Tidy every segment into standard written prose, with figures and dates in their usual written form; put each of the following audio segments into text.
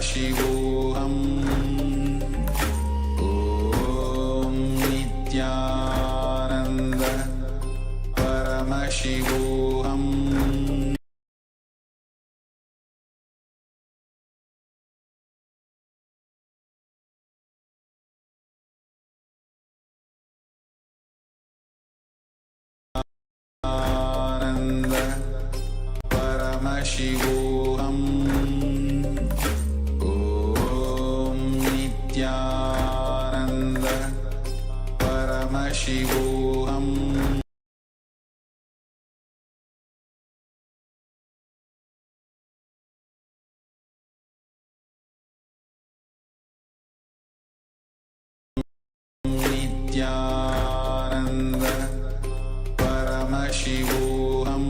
Paramashivoham. Om Nityananda Paramashivoham. Ananda Paramashivoham. Om Nityananda Paramashivoham. Nityananda Paramashivoham.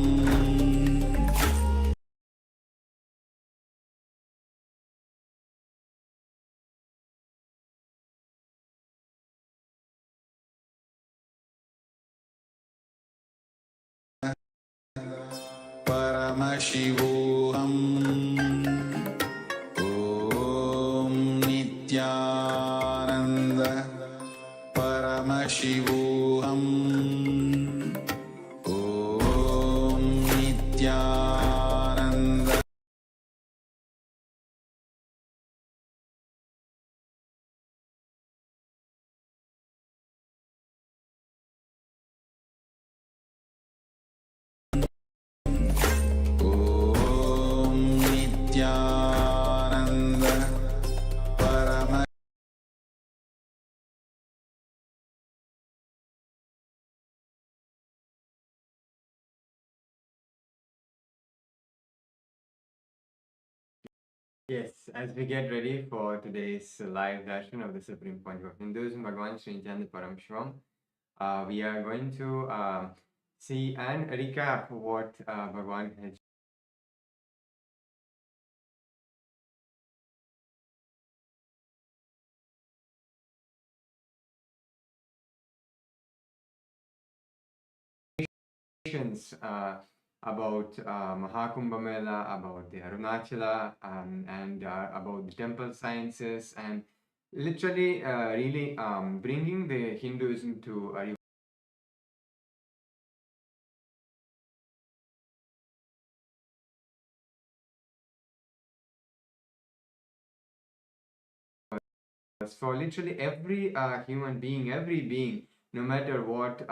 Paramashivoham. Om Nityananda Paramashivoham. Om Nityananda Om Nityananda Paramashivoham. Yes, as we get ready for today's live darshan of the Supreme Pontiff of Hinduism, Bhagavan Sri Nityananda Paramashhivam, we are going to see and recap what Bhagavan had about Mahakumbha Mela, about the Arunachala, and about the temple sciences, and literally really bringing the Hinduism to a for literally every human being, every being, no matter what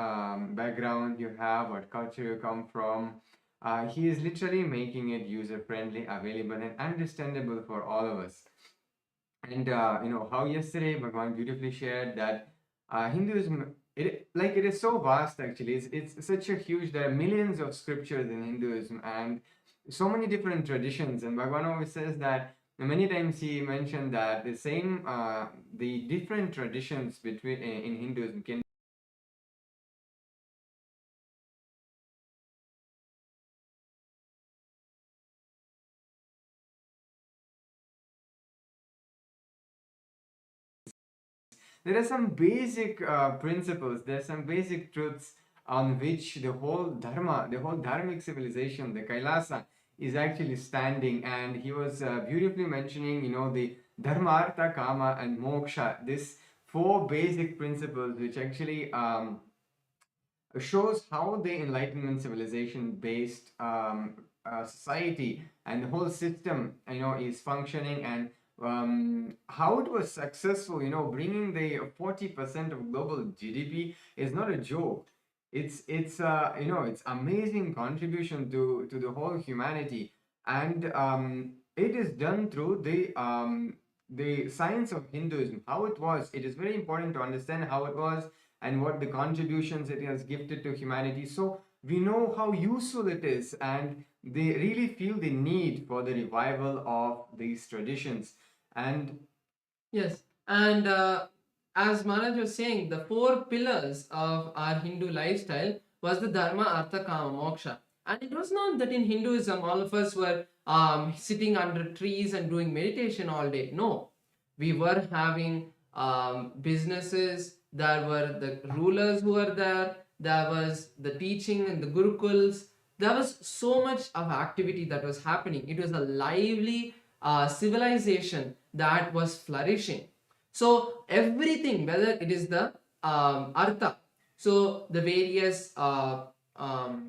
background you have, what culture you come from, he is literally making it user friendly, available, and understandable for all of us. And how yesterday Bhagavan beautifully shared that Hinduism, it is so vast actually. It's such a huge. There are millions of scriptures in Hinduism and so many different traditions. And Bhagavan always says that many times he mentioned that the different traditions between in Hinduism can there are some basic principles, there are some basic truths on which the whole dharma, the whole dharmic civilization, the Kailasa, is actually standing. And he was beautifully mentioning, the dharma, artha, kama, and moksha, this four basic principles which actually shows how the Enlightenment civilization based society and the whole system is functioning, and how it was successful. Bringing the 40% of global GDP is not a joke. It's amazing contribution to the whole humanity, and it is done through the science of Hinduism. How it was, it is very important to understand how it was and what the contributions it has gifted to humanity, so we know how useful it is, and they really feel the need for the revival of these traditions. And Yes, and as Maharaj was saying, the four pillars of our Hindu lifestyle was the Dharma, Artha, Kama, Moksha. And it was not that in Hinduism all of us were sitting under trees and doing meditation all day. No, we were having businesses. There were the rulers who were there. There was the teaching in the gurukuls. There was so much of activity that was happening. It was a lively civilization that was flourishing. So everything, whether it is the artha, so the various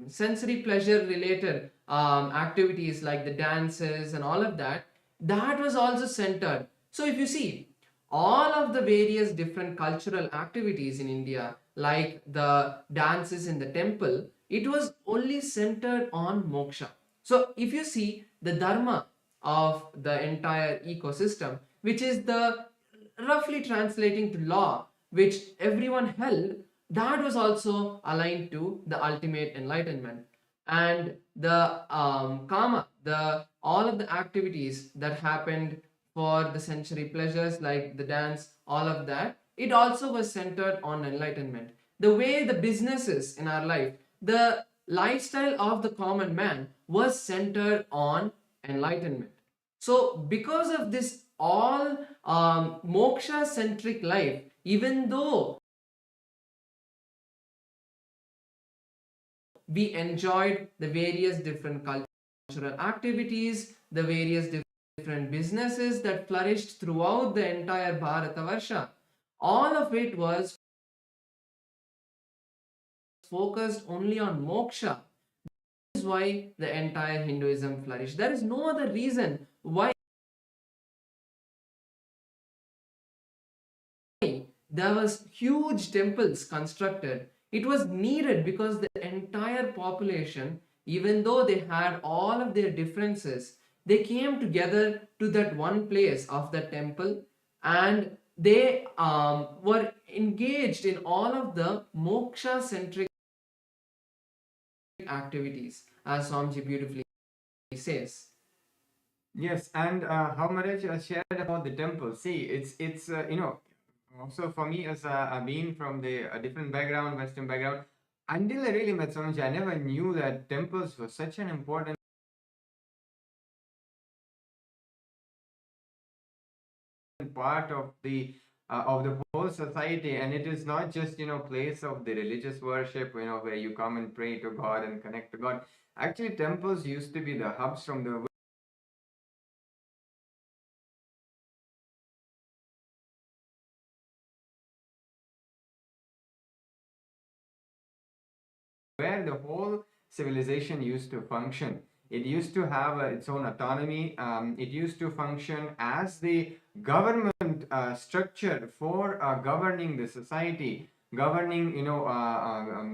sensory pleasure related activities like the dances and all of that, that was also centered. So if you see all of the various different cultural activities in India, like the dances in the temple, it was only centered on moksha. So if you see the dharma of the entire ecosystem, which is the roughly translating to law, which everyone held, that was also aligned to the ultimate enlightenment. And the karma, the all of the activities that happened for the sensory pleasures like the dance, all of that, it also was centered on enlightenment. The way the businesses in our life, the lifestyle of the common man was centered on enlightenment. So because of this all moksha centric life, even though we enjoyed the various different cultural activities, the various different businesses that flourished throughout the entire Bharatavarsha, all of it was focused only on moksha. This is why the entire Hinduism flourished. There is no other reason why there was huge temples constructed. It was needed because the entire population, even though they had all of their differences, they came together to that one place of the temple, and they were engaged in all of the moksha centric activities, as Swamiji beautifully says. Yes, and how Maharaj shared about the temple. See, it's you know, also for me as being from the different background, Western background, until I really met Swamiji, I never knew that temples were such an important part of the whole society. And it is not just, you know, place of the religious worship, you know, where you come and pray to God and connect to God. Actually, temples used to be the hubs from the where the whole civilization used to function. It used to have its own autonomy. It used to function as the government structure for governing the society, governing, you know,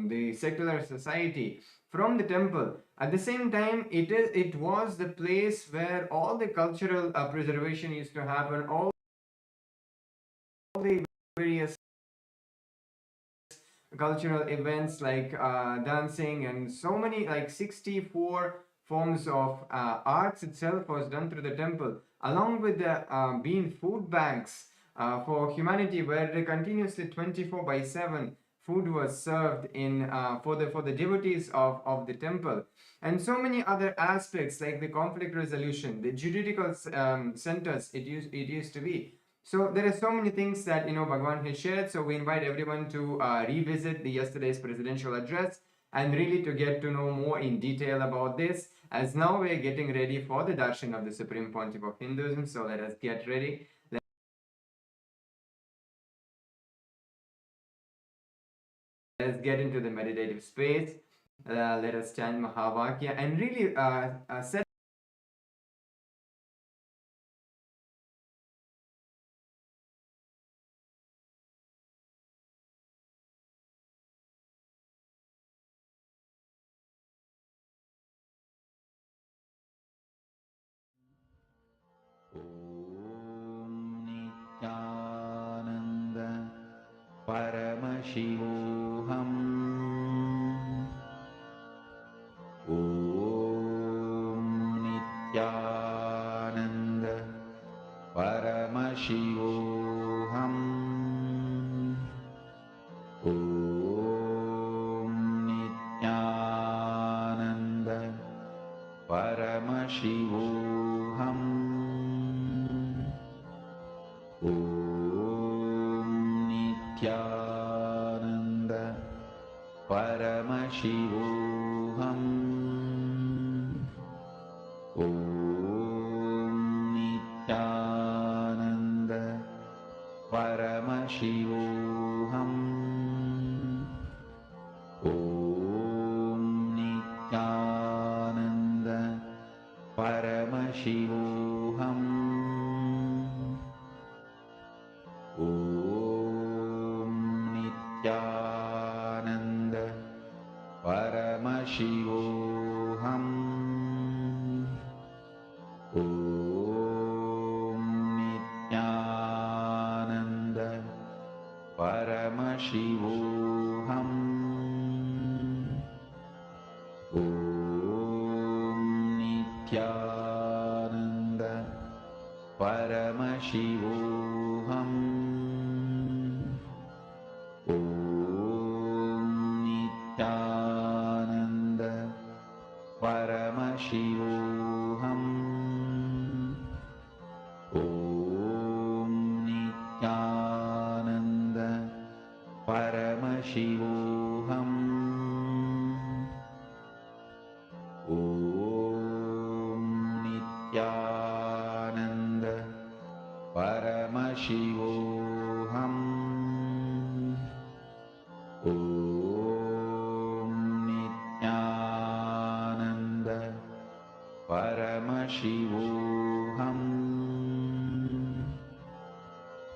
the secular society from the temple. At the same time, it was the place where all the cultural preservation used to happen, all the various cultural events like dancing and so many, like 64 forms of arts itself was done through the temple, along with the being food banks for humanity, where they continuously 24/7 food was served in for the devotees of the temple. And so many other aspects like the conflict resolution, the juridical centers it used to be. So there are so many things that, you know, Bhagavan has shared. So we invite everyone to revisit the yesterday's presidential address and really to get to know more in detail about this. As now we're getting ready for the Darshan of the Supreme Pontiff of Hinduism. So let us get ready. Let's get into the meditative space. Let us chant Mahavakya and really set Nityanand परमशिवोऽहम् ॐ नित्यानन्द परमशिवोऽहम् ॐ नित्यानन्द परमशिवोऽहम् ॐ नित्यानन्द परमशिवोऽहम् ॐ Paramashivoham. Om Nityananda Paramashivoham. Om Nityananda Paramashivoham. Om Nityananda Paramashivoham. Om Nityananda Paramashivoham. Om Nityananda Paramashivoham. Om Nityananda Paramashivoham. Om Nityananda Paramashivoham. Om Nityananda Paramashivoham.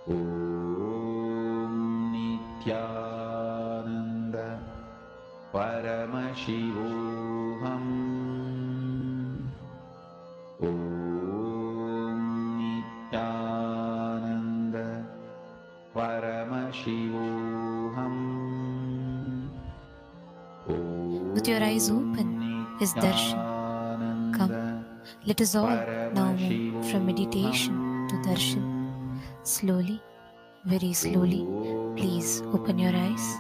Om Nityananda Paramashivoham. Om Nityananda Paramashivoham. With your eyes open is Darshan. Come, let us all now move from meditation to Darshan. Slowly, very slowly, please open your eyes.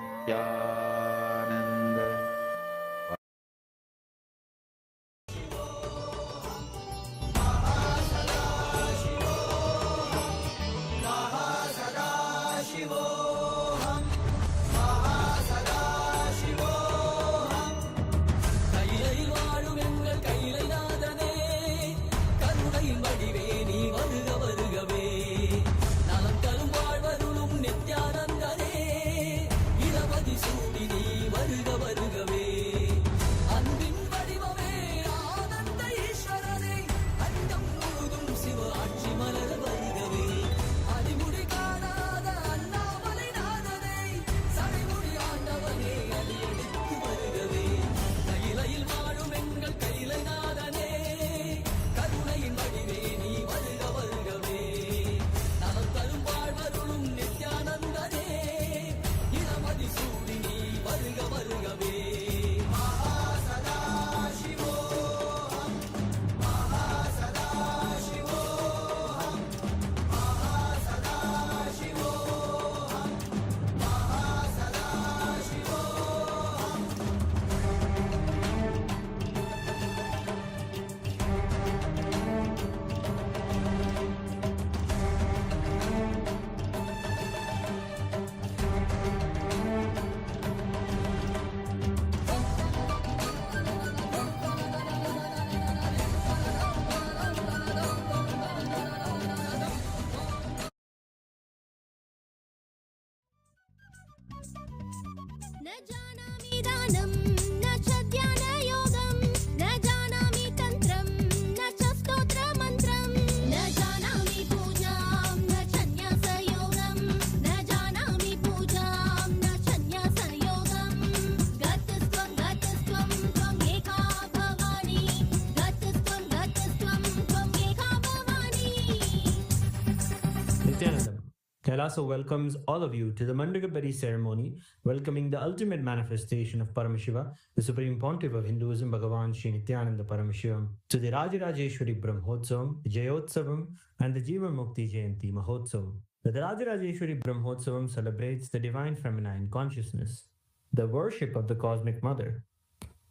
Kailasa welcomes all of you to the Mandagapari ceremony, welcoming the ultimate manifestation of Paramashiva, the Supreme Pontiff of Hinduism, Bhagavan Sri Nityananda Paramashivamam, to the Rajarajeshwari Brahmotsavam, the Jayotsavam, and the Jiva Mukti Jayanti Mahotsavam. The Rajarajeshwari Brahmotsavam celebrates the divine feminine consciousness, the worship of the cosmic mother.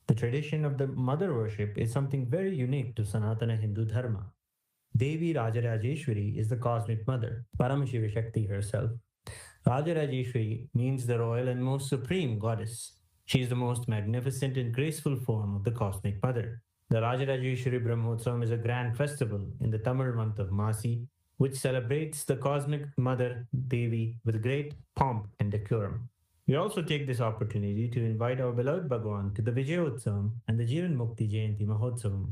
The tradition of the mother worship is something very unique to Sanatana Hindu Dharma. Devi Rajarajeshwari is the cosmic mother, Paramashiva Shakti herself. Rajarajeshwari means the royal and most supreme goddess. She is the most magnificent and graceful form of the cosmic mother. The Rajarajeshwari Brahmotsavam is a grand festival in the Tamil month of Masi, which celebrates the cosmic Mother Devi with great pomp and decorum. We also take this opportunity to invite our beloved Bhagavan to the Vijayotsavam and the Jivan Mukti Jayanti Mahotsavam.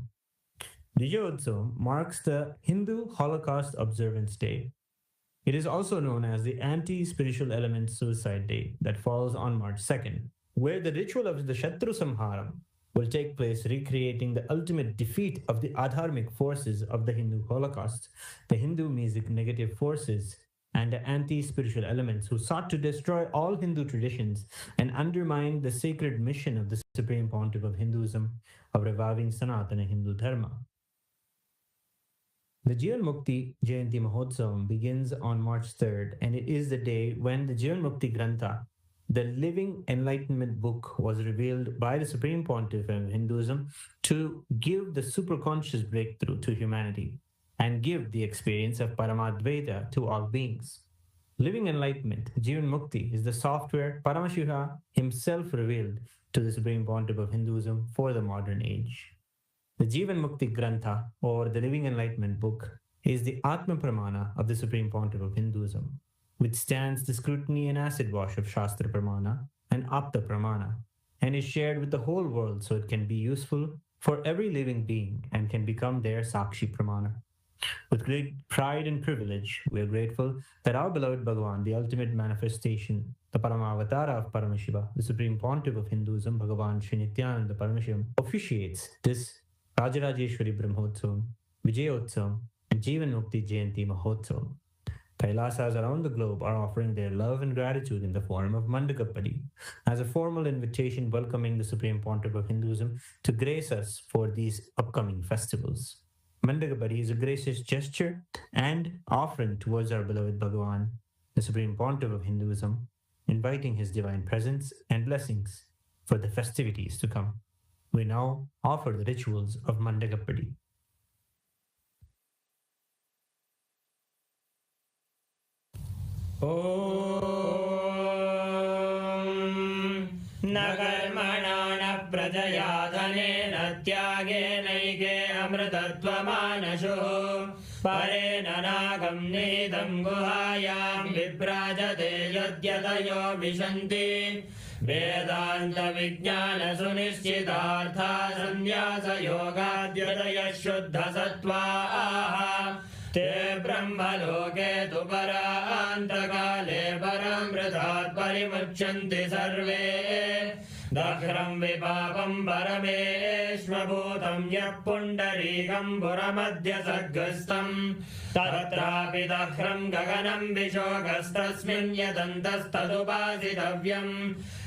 Vijayotsavam marks the Hindu Holocaust Observance Day. It is also known as the Anti-Spiritual Element Suicide Day that falls on March 2nd, where the ritual of the Shatru Samharam will take place, recreating the ultimate defeat of the adharmic forces of the Hindu Holocaust, the Hindu music negative forces, and the anti-spiritual elements who sought to destroy all Hindu traditions and undermine the sacred mission of the Supreme Pontiff of Hinduism of reviving Sanatana Hindu Dharma. The Jivan Mukti Jayanti Mahotsavam begins on March 3rd, and it is the day when the Jivan Mukti Grantha, the living enlightenment book, was revealed by the Supreme Pontiff of Hinduism to give the superconscious breakthrough to humanity and give the experience of Paramadvaita to all beings. Living enlightenment, Jivan Mukti, is the software Paramashiva himself revealed to the Supreme Pontiff of Hinduism for the modern age. The Jivan Mukti Grantha, or the Living Enlightenment book, is the Atma Pramana of the Supreme Pontiff of Hinduism, which stands the scrutiny and acid wash of Shastra Pramana and Apta Pramana, and is shared with the whole world so it can be useful for every living being and can become their Sakshi Pramana. With great pride and privilege, we are grateful that our beloved Bhagavan, the ultimate manifestation, the Paramavatara of Paramashiva, the Supreme Pontiff of Hinduism, Bhagavan Sri Nityananda Paramashivamurthy, officiates this Rajarajeshwari Brahmotsavam, Vijayotsavam, and Jivan Mukti Jayanti Mahotsavam. Kailasas around the globe are offering their love and gratitude in the form of Mandakapadi, as a formal invitation welcoming the Supreme Pontiff of Hinduism to grace us for these upcoming festivals. Mandakapadi is a gracious gesture and offering towards our beloved Bhagavan, the Supreme Pontiff of Hinduism, inviting his divine presence and blessings for the festivities to come. We now offer the rituals of Mandakapadi. Om Nagarmana na prajaya dhanena tyagena amritatvamanshu parena nagam nidam guhayam viprajate yadyatayo vishanti Vedanta Vijnana Sunishchitartha Sanyasa Yogadhyadaya Shuddha Sattva Te Brahma Loke Tu Parantagale Paramritat Parimuchanti Sarve Dakhram Vipapam Parameshva Bhutam Yapundarikam Puramadhya Saggastam Tatrapi Dakhram Gaganam Vishogastasmin Yadantastadupasitavyam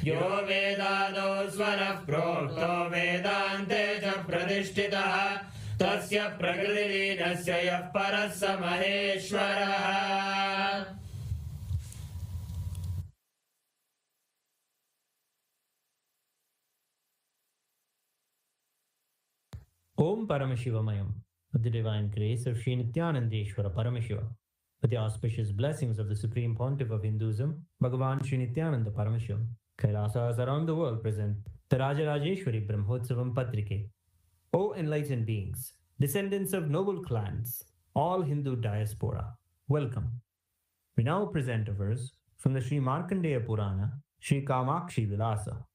Yo Vedado Swarah Prokto Vedante Cha Pradishtitah Tasya Prakriti Nasya Yah Parassa Maheshwarah. Om Paramashivamayam, with the divine grace of Sri Nityanandeshwara Paramashiva, with the auspicious blessings of the Supreme Pontiff of Hinduism, Bhagavan Sri Nityananda Paramashivamurthy, Kailasas around the world present the Rajarajeshwari Brahmotsavam Patrike. O enlightened beings, descendants of noble clans, all Hindu diaspora, welcome. We now present a verse from the Sri Markandeya Purana, Sri Kamakshi Vilasa.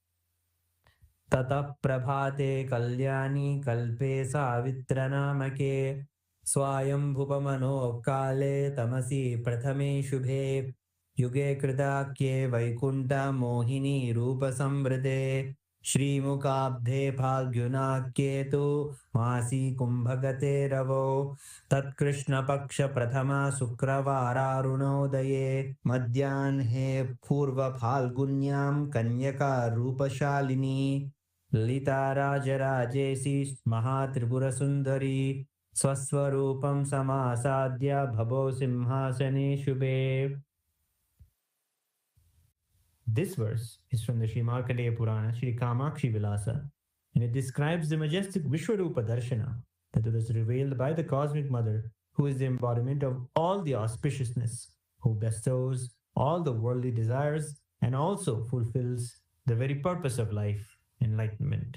Tata prabhate kalyani kalpe savitranamake swayam bhupamano kale tamasi prathame shubhe yuge kridakye vaikunta mohini rupa samvrite Shri Mukabdhe Bhagyunakye tu Masi Kumbhagate Ravo Tat Krishna Paksha Prathama Sukravara Runodaye Madhyanhe Purva Phalgunyam Kanyaka Rupashalini Lita Rajarajesi Mahatripura Sundari Swaswarupam Samasadya Bhavo Simhasane Shubhe. This verse is from the Sri Markandeya Purana, Sri Kamakshi Vilasa, and it describes the majestic Vishwarupa Darshana that was revealed by the Cosmic Mother, who is the embodiment of all the auspiciousness, who bestows all the worldly desires and also fulfills the very purpose of life, enlightenment.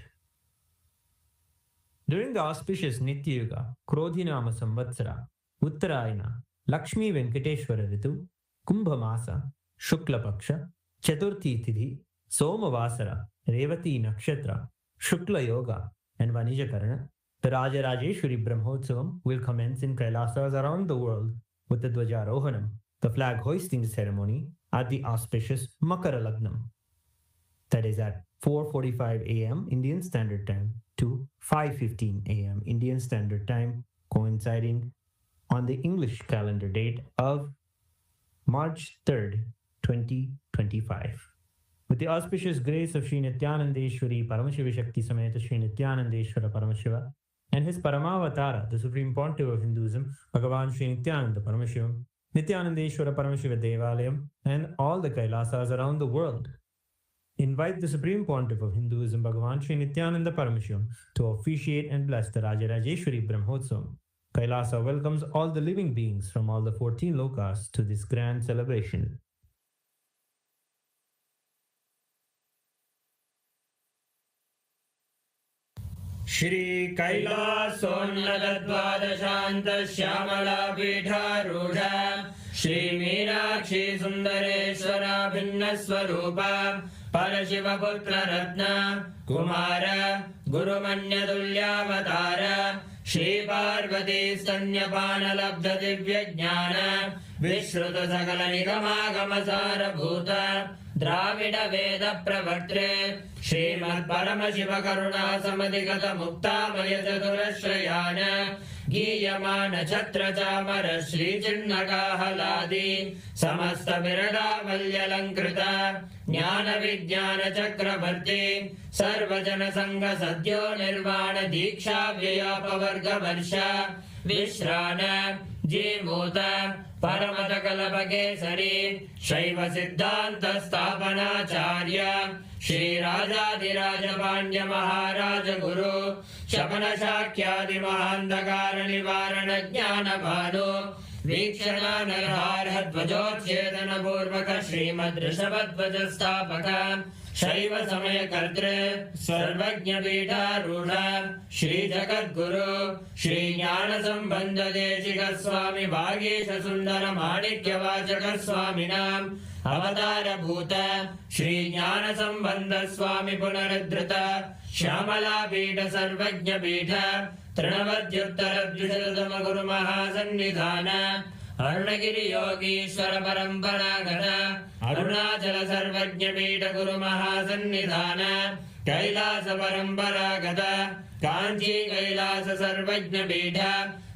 During the auspicious Nitya Yuga, Krodhinama Samvatsara, Uttarayana, Lakshmi Venkateshwara Ritu, Kumbha Masa, Shukla Paksha, Chaturthi Tithi, Somavasara, Revati Nakshatra, Shukla Yoga, and Vanija Karana, the Raja Rajeshwari Brahmotsavam will commence in Kailasas around the world with the Dwajarohanam, the flag hoisting ceremony, at the auspicious Makara Lagnam. That is at 4:45 a.m. Indian Standard Time to 5:15 a.m. Indian Standard Time, coinciding on the English calendar date of March 3rd, 2025. With the auspicious grace of Sri Nithyanandeshwari Paramashiva Shakti Sameta Sri Nithyanandeshwara Paramashiva and his Paramavatara, the Supreme Pontiff of Hinduism, Bhagavan Sri Nithyananda ParamashivamNithyanandeshwara Paramashiva Devalayam, and all the Kailasas around the world invite the Supreme Pontiff of Hinduism, Bhagavan Sri Nithyananda Paramashivamurthy, to officiate and bless the Rajarajeshwari Brahmotsavam. Kailasa welcomes all the living beings from all the 14 lokas to this grand celebration. Shri Kailasonnadadvadashanta Shyamala Pidharudha Shri Meenakshi Sundareshwara Bhinnaswarupa Parashiva Putra Ratna Kumara Guru Manyadulyavatara Shri Parvati Stanyapana Labdha Divya Jnana Vishruta Sakala Nigama Sara Bhuta Dravida Veda Pravartre Srimad Paramashiva Karuna Samadhigata Mukta Mayataturashrayana Giyamana Chatra Chamara Shri Chinnaka Haladi Samasta Virada Valyalankrita Jnana Vijnana Chakravarti Sarvajana Sangha Sadhyo Nirvana Diksha Vyapavarga Varsha Vishrana Jimota Paramata Kalapakesari Shaiva Siddhanta Sthapanacharya Shri Rajadiraja Pandya Maharaja Guru Shapana Shakyadi Mahandakara Nivarana Jnana Bhanu Vikshana Narhara Dvajotchedana Purvaka Srimad Rishabhadvaja Sthapaka Shaiva Samaya Kartre Sarvajna Pita Rudha Shri Jagat Guru Shri Jnana Sambandha Deshika Swami Bhagesha Sundara Manikya Vachaka Swaminam Avatara Bhuta Shri Jnana Sambandha Swami Punaradhrita Shyamala Pita Sarvajna Pita Trinavadyuttara Dvishatama Guru Mahasannidhana Arunagiri Yogishwara Paramparagata Arunachala Sarvajna Pita Guru Mahasannidhana Kailasa Paramparagata Kanchi Kailasa Sarvajna Pita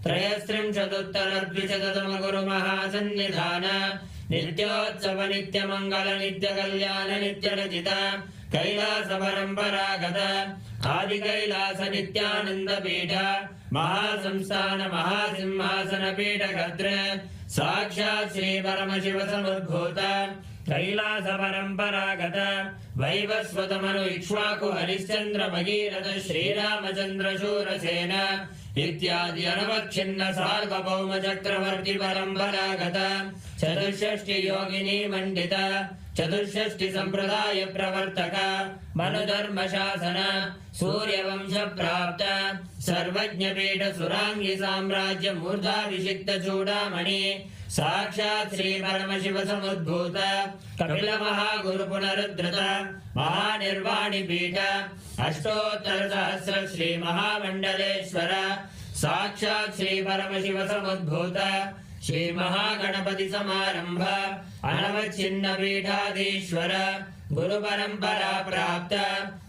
Trayastrim Chaduttara Dvishatama Guru Mahasannidhana Nityotsava Nitya Mangala Nitya Kalyana Nitya Rajita Kailasa Paramparagata Adi Kailasa Nityananda Pita Mahasamsthana Mahasimhasana Pita Gadra Sakshat Sri Paramashiva Samudbhuta Kailasa Paramparagata Vaivasvatamanu Ikshvaku Harishchandra Bhagirata Shri Ramachandra Shurasena Ityadi Anavakshina Sarvabhauma Chakravarti Paramparagata Chaturshashti Yogini Mandita Chaturshashti Sampradaya Pravartaka Manudharma Shasana Surya Vamsha Prapta Sarvajna Pita Surangi Samrajya Murdha Vishikta Chudamani Sakshat Sri Paramashiva Samudbhuta Kapila Mahaguru Punaruddhrita Mahanirvani Pita Ashtottara Sahasra Sri Mahamandaleshwara Sakshat Sri Paramashiva Samudbhuta Shri Mahaganapati Samarambha Anavachinna Pithadishwara Guru Parampara Prapta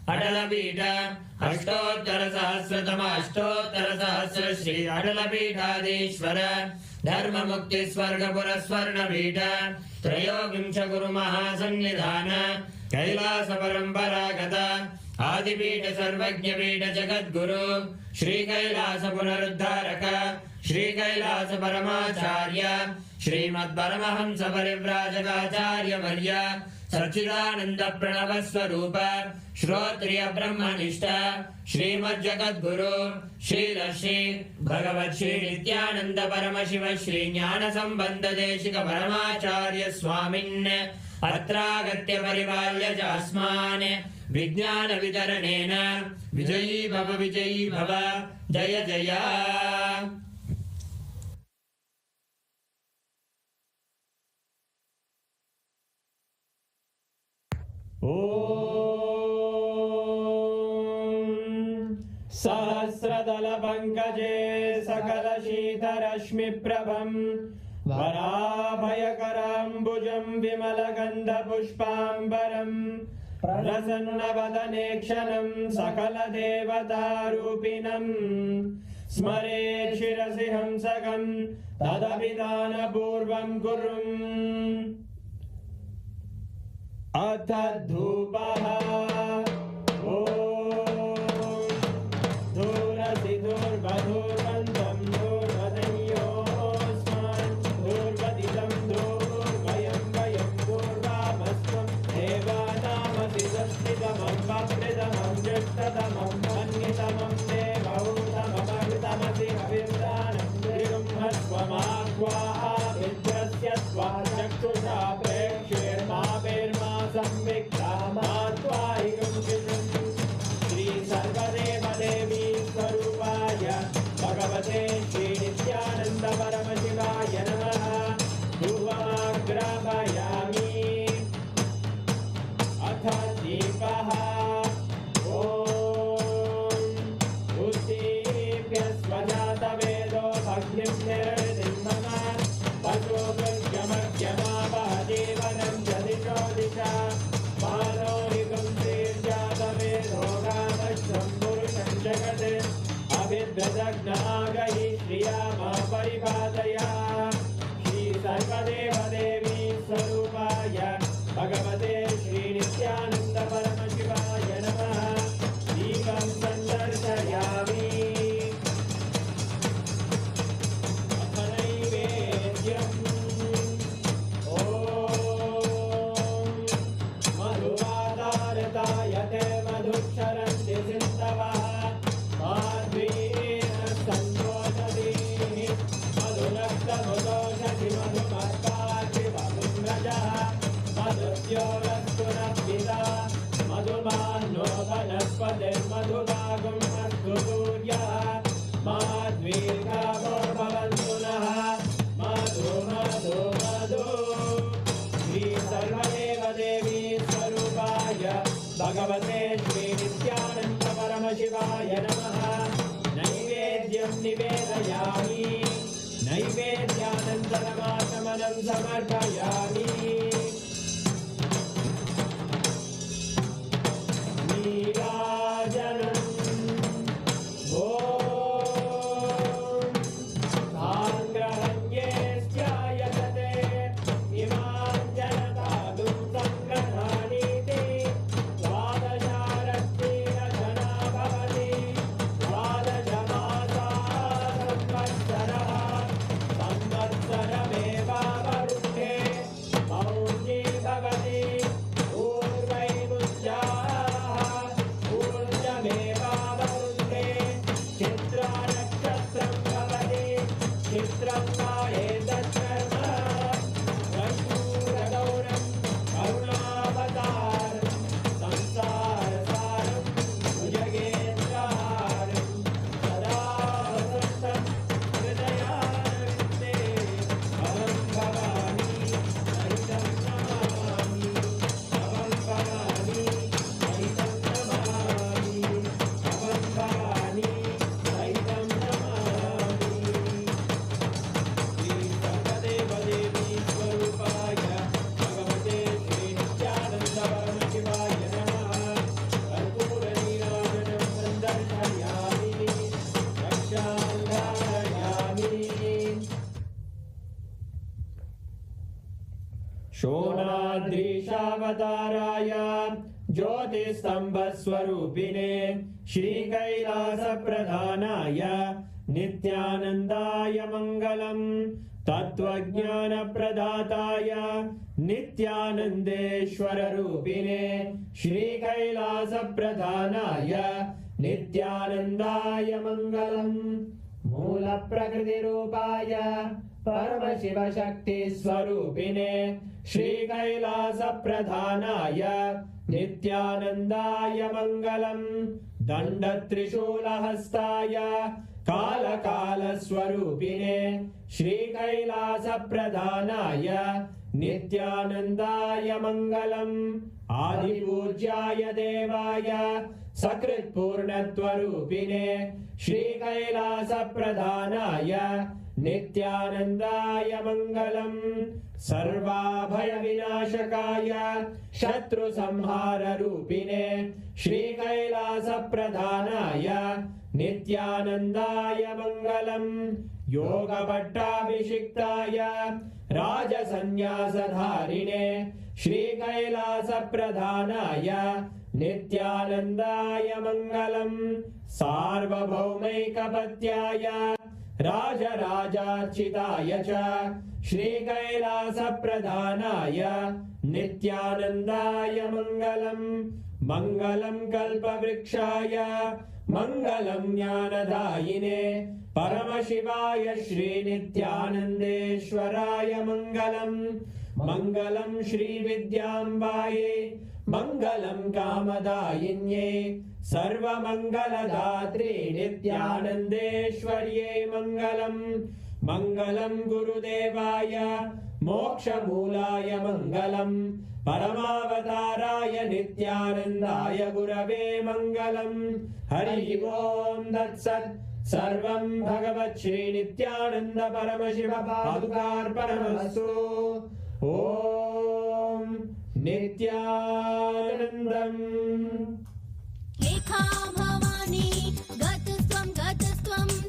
Adala Pita Ashtottara Sahasratama Ashtottara Sahasra Shri Adala Pithadishwara Dharma Mukti Swarga Puraswarna Pita Trayogimsha Guru Mahasannidhana Kailasa Paramparagata Adipita Sarvajna Pita Jagat Guru Shri Kailasa Punaruddharaka Shri Kailasa Paramacharya Srimad Paramahamsa Parivrajagacharya Varya Sachidananda Pranavaswarupa Shrotriya Brahmanishta Srimad Jagat Guru Shri Rashi Bhagavat Sri Nithyananda Paramashiva Shri Jnana Sambandha Deshika Paramacharya Swamin Atragatya Parivalya Jasman Vijnana Vidaranena Vijayi Bhava Jaya Jaya सहस्रदलपङ्कजे सकलशीतरश्मिप्रभं वराभयकराम्बुजं विमलगन्धपुष्पाम्बरं प्रसन्नवदने क्षणं सकलदेवतारूपिणं स्मरेत् शिरसि हंसकं तदभिधानपूर्वं कुर्वन् अथ धूपः दूरसि दूर्वधूर्वन्तं दूर्वदयोस्मान् दूर्वदितं दूर्वयं वयं दूर्वामस्त्वं देवानामसि संस्थितमं वप्रदमं ज्येष्ठतमं मन्यतमं देवहूतममृतमसि हविर्दानं त्रिगुम्हस्वमाह्वाः विद्रस्य त्वा चक्षुषा प्रेक्ष्येर्मा संविक्ता मात्वाहिकं चित्रम् श्री सर्वदेव देवी स्वरूपाय भगवते श्री नित्यानंद परमशिवाय नमः धूपमाग्रापयामि अथ दीपः उद्दीप्य स्वजातवेदो भग्निं निर्वृतिं मम पशुभृत्यमर्त्यमावह जीवनं च दिशो दिशा मानोरिकं श्रीर्जातवेदो गामश्वं पुरुषं जगत् अभिद्वदग्नागहि श्रिया मा परिपादया श्री सर्वदेव देवी स्वरूपाय भगवते श्री नित्यानंद परमशिवाय नमः दीपं सन्दर्शयामि अथ नैवेद्यम् मधुवादारतायते मधुक्षरन्ति सिन्धवः माध्वीः सन्तोषधीः मधुनक्तमुदोषधि मधुमर्कार्ति मधुम्रजः मधुद्योरस्तु नः मधुमान्नो वनस्पतिर्मधुभागं अस्तु सूर्यः माध्वीर्गावो भवन्तु नः मधु मधु मधु श्री सर्वदेव देवी स्वरूपाय भगवते श्री नित्यानंद परमशिवाय नमः नैवेद्यं निवेदयामि नैवेद्यानन्तरमाचमनं समर्पयामि नीराजनम् शोणाद्रीशावताराय ज्योतिस्तंभस्वरूपिणे श्रीकैलासप्रधानाय नित्यानन्दाय मङ्गलम् तत्त्वज्ञानप्रदाताय नित्यानन्देश्वररूपिणे श्रीकैलासप्रधानाय नित्यानन्दाय मङ्गलम् मूलप्रकृतिरूपाय परमशिवशक्तिस्वरूपिणे श्रीकैलासप्रधानाय नित्यानन्दाय मङ्गलम् दण्डत्रिशूलहस्ताय कालकालस्वरूपिणे श्रीकैलासप्रधानाय नित्यानन्दाय मङ्गलम् आदिपूज्याय देवाय सकृत्पूर्णत्वरूपिणे श्रीकैलासप्रधानाय नित्यानन्दाय मङ्गलम् सर्वाभयविनाशकाय शत्रुसंहाररूपिणे श्रीकैलासप्रधानाय नित्यानन्दाय मङ्गलम् योगपट्टाभिषिक्ताय राजसन्न्यासधारिणे श्रीकैलासप्रधानाय नित्यानन्दाय मङ्गलम् सार्वभौमैकपत्याय राजराजार्चिताय च श्रीकैलासप्रधानाय नित्यानन्दाय मङ्गलम् मङ्गलं कल्पवृक्षाय मङ्गलं ज्ञानदायिने परमशिवाय श्रीनित्यानन्देश्वराय मङ्गलम् मङ्गलं श्रीविद्याम्बायै मङ्गलं कामदायिन्ये सर्वमङ्गलदात्रे नित्यानन्देश्वर्ये मङ्गलम् मङ्गलं गुरुदेवाय मोक्षमूलाय मङ्गलम् परमावताराय नित्यानन्दाय गुरवे मङ्गलम् हरि ओम् तत्सत् सर्वं भगवत् श्रीनित्यानन्द परमशिव पादुकार्पणमस्तु ॐ नित्यानन्दम् एका भवानी गतस्त्वं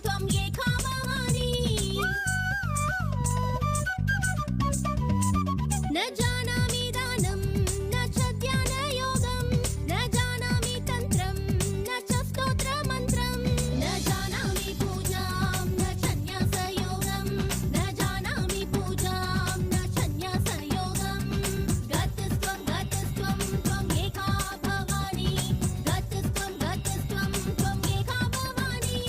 त्वं एका भवानी न जानामि दानं न च ध्यानयोगं न जानामि तन्त्रं न च स्तोत्रमन्त्रं न जानामि पूजां न च न्यासयोगं न जानामि पूजां न च न्यासयोगं गतस्त्वं त्वं एका भवानी गतस्त्वं त्वं एका भवानी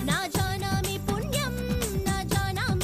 न जानामि पुण्यं न जानामि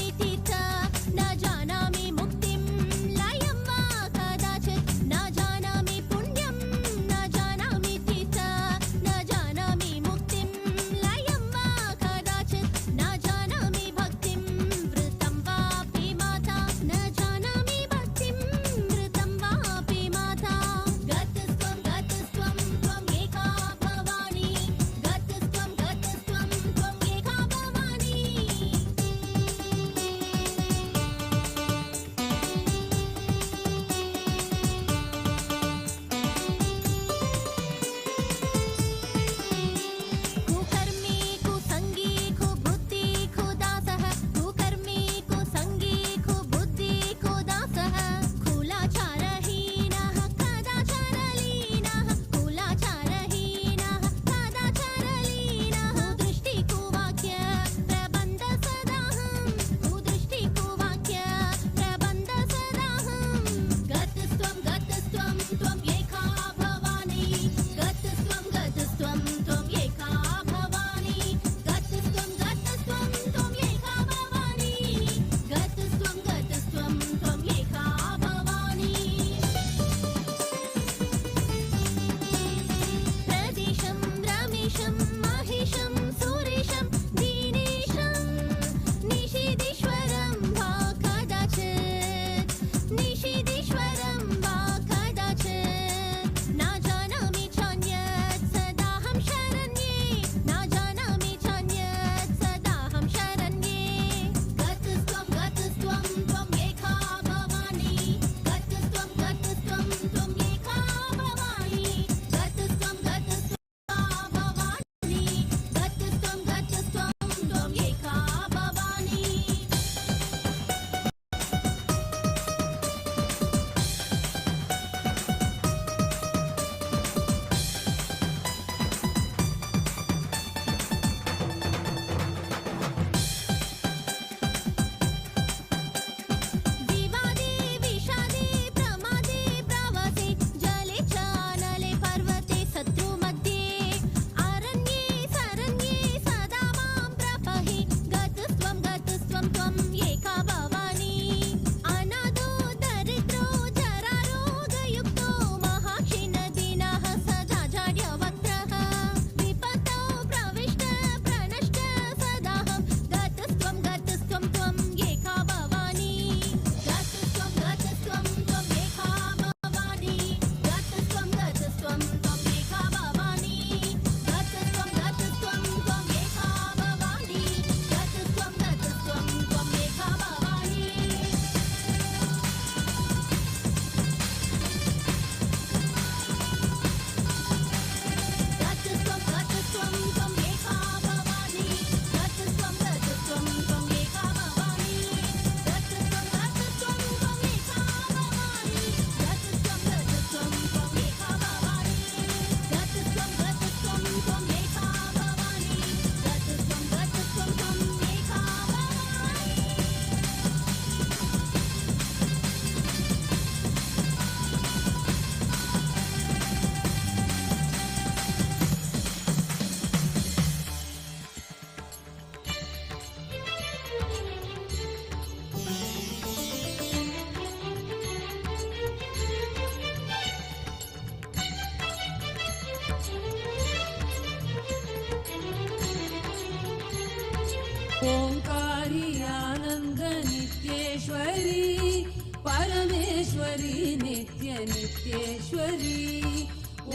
ओंकारी आनंद नित्येश्वरी परमेश्वरी नित्य नित्येश्वरी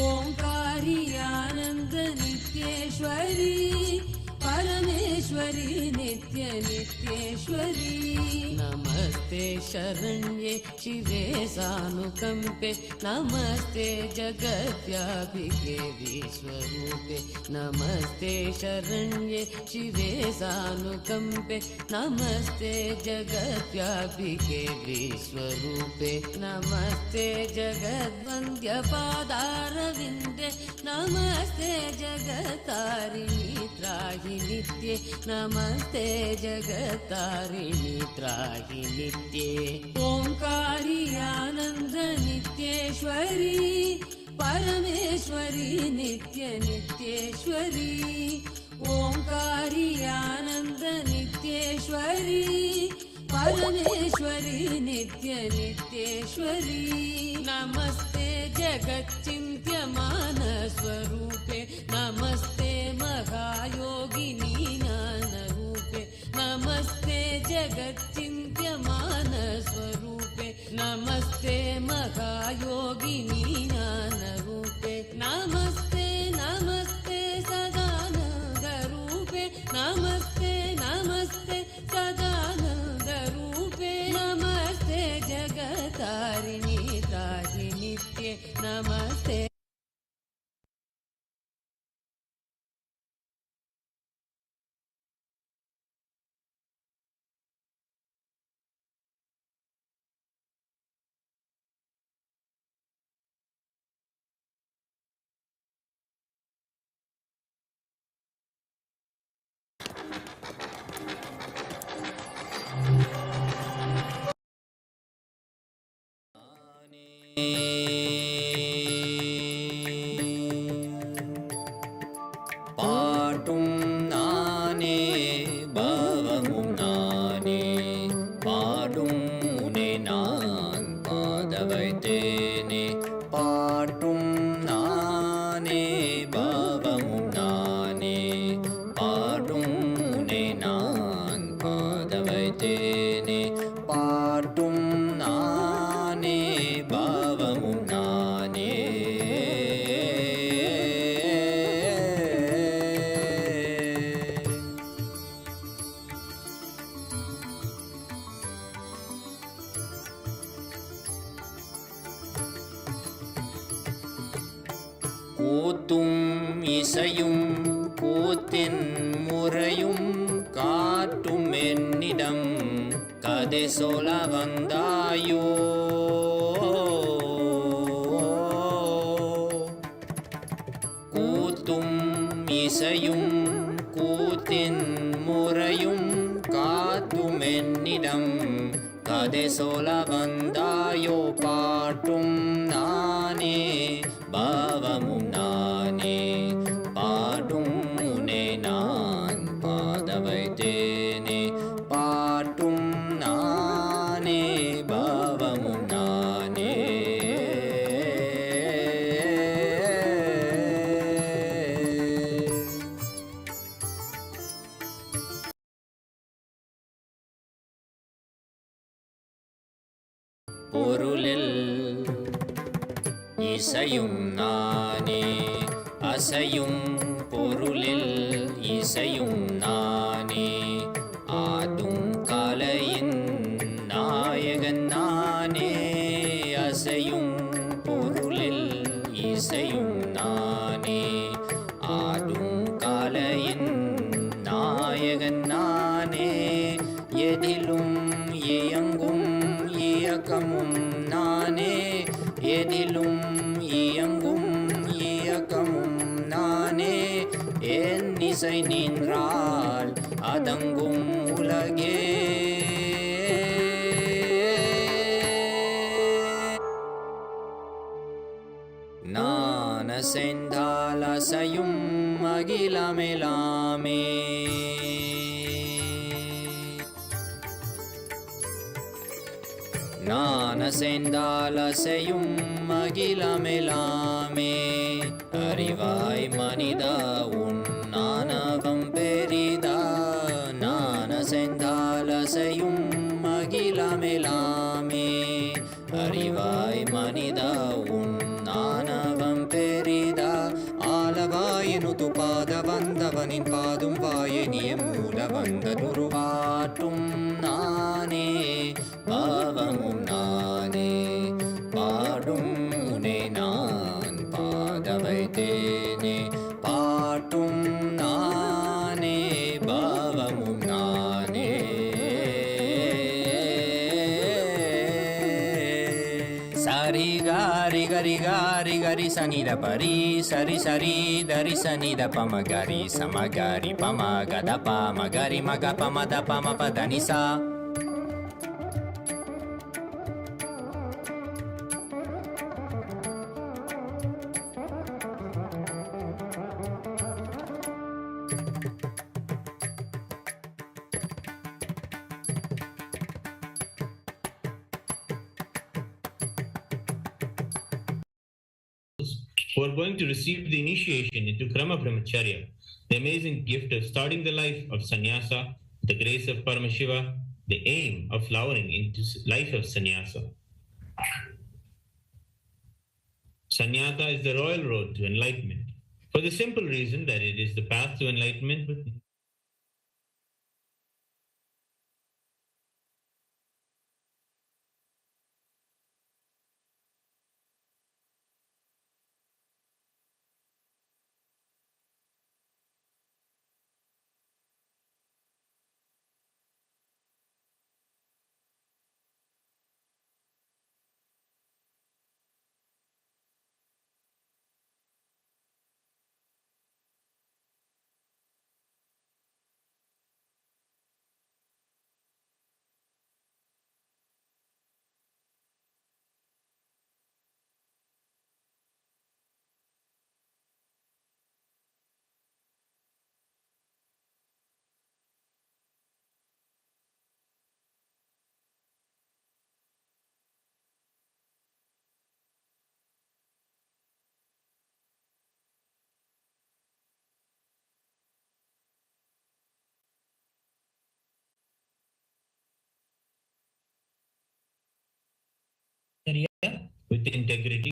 ओंकारी आनंद नित्येश्वरी परमेश्वरी नित्य नित्येश्वरी नमस्ते शरण्ये शिवे सानुकंपे नमस्ते जगद्व्यापिके विश्वरूपे नमस्ते शरण्ये शिवे सानुकंपे नमस्ते जगद्व्यापिके विश्वरूपे नमस्ते जगद्वन्द्य पादारविन्दे नमस्ते जगत्तारिणी त्राहि नित्ये नमस्ते जगत्तारिणी त्राहि नित्ये ओंकारी आनंद नित्येश्वरी परमेश्वरी नित्य नित्येश्वरी ओंकारी आनंद नित्येश्वरी परमेश्वरी नित्य नित्येश्वरी नमस्ते जगच्चिन्त्यमान स्वरूपे नमस्ते महायोगिनी ज्ञानरूपे नमस्ते जगच्चिन्त्यमान स्वरूपे नमस्ते महायोगिनी ज्ञानरूपे नमस्ते नमस्ते सदानन्दरूपे नमस्ते नमस्ते सदानन्दरूपे नमस्ते जगत्तारिणी त्राहि नित्ये नमस्ते பாட்டும் நானே பாவமும் நானே பாடும் உனை நான் பாத வைத்தேனே பாட்டும் நானே பாவமும் நானே பாடும் உனை நான் பாத வைத்தேனே பாட்டும் நானே பாவமும் நானே கூத்தும் இசையும் கூத்தின் முறையும் காட்டும் என்னிடம் கதை சொல்ல வந்தாயோ கூத்தும் இசையும் கூத்தின் முறையும் காட்டும் என்னிடம் கதை சொல்ல வந்தாயோ பாட்டும் நானே பாவமும் நானே பாடும் உனை நான் பாத வைத்தேனே பாட்டும் நானே பாவமும் நானே பொருளில் இசையும் நானே அசையும் பொருளில் இசையும் நானே ஆடும் கலையின் நாயகன் நானே அசையும் பொருளில் இசையும் நானே ஆடும் கலையின் நாயகன் நானே எதிலும் இயங்கும் இயக்கமும் நானே எதிலும் இயங்கும் இயக்கமும் நானே என் இசை நின்றால் அதங்கும் உலகே நான் அசைந்தால் அசையும் அகிலமெலாமே நான் அசைந்தால் அசையும் அகிலமெலாமே அறிவாய் மனிதா உன் ஆணவம் பெரிதா நான் sendhalasayum magilamelame arivai manida unnanavam perida ஆலவாயினுது பாத வந்தவனின் பாதும் வாயனிய மூல வந்ததுரு பாட்டும் நானே பாவமும் நானே பாடும் உனை நான் பாத வைத்தேனே பாட்டும் நானே பாவமும் நானே சரி காரி கரி காரி கரி சனித பரி சரி சரி தரி சனித பம கரி சமகரி பம கத பம கரி மக பம த பம பத நிசா who are going to receive the initiation into Krama Brahmacharya, the amazing gift of starting the life of sannyasa, the grace of Paramashiva, the aim of flowering into life of sannyasa. Sannyasa is the royal road to enlightenment, for the simple reason that it is the path to enlightenment with integrity,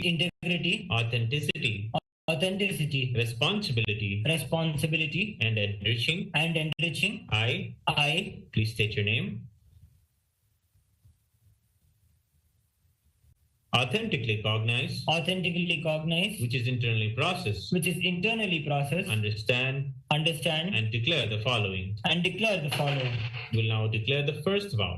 authenticity, responsibility, and enriching. I, please state your name. Authentically cognize, which is internally processed, understand, and declare the following. We'll now declare the first vow.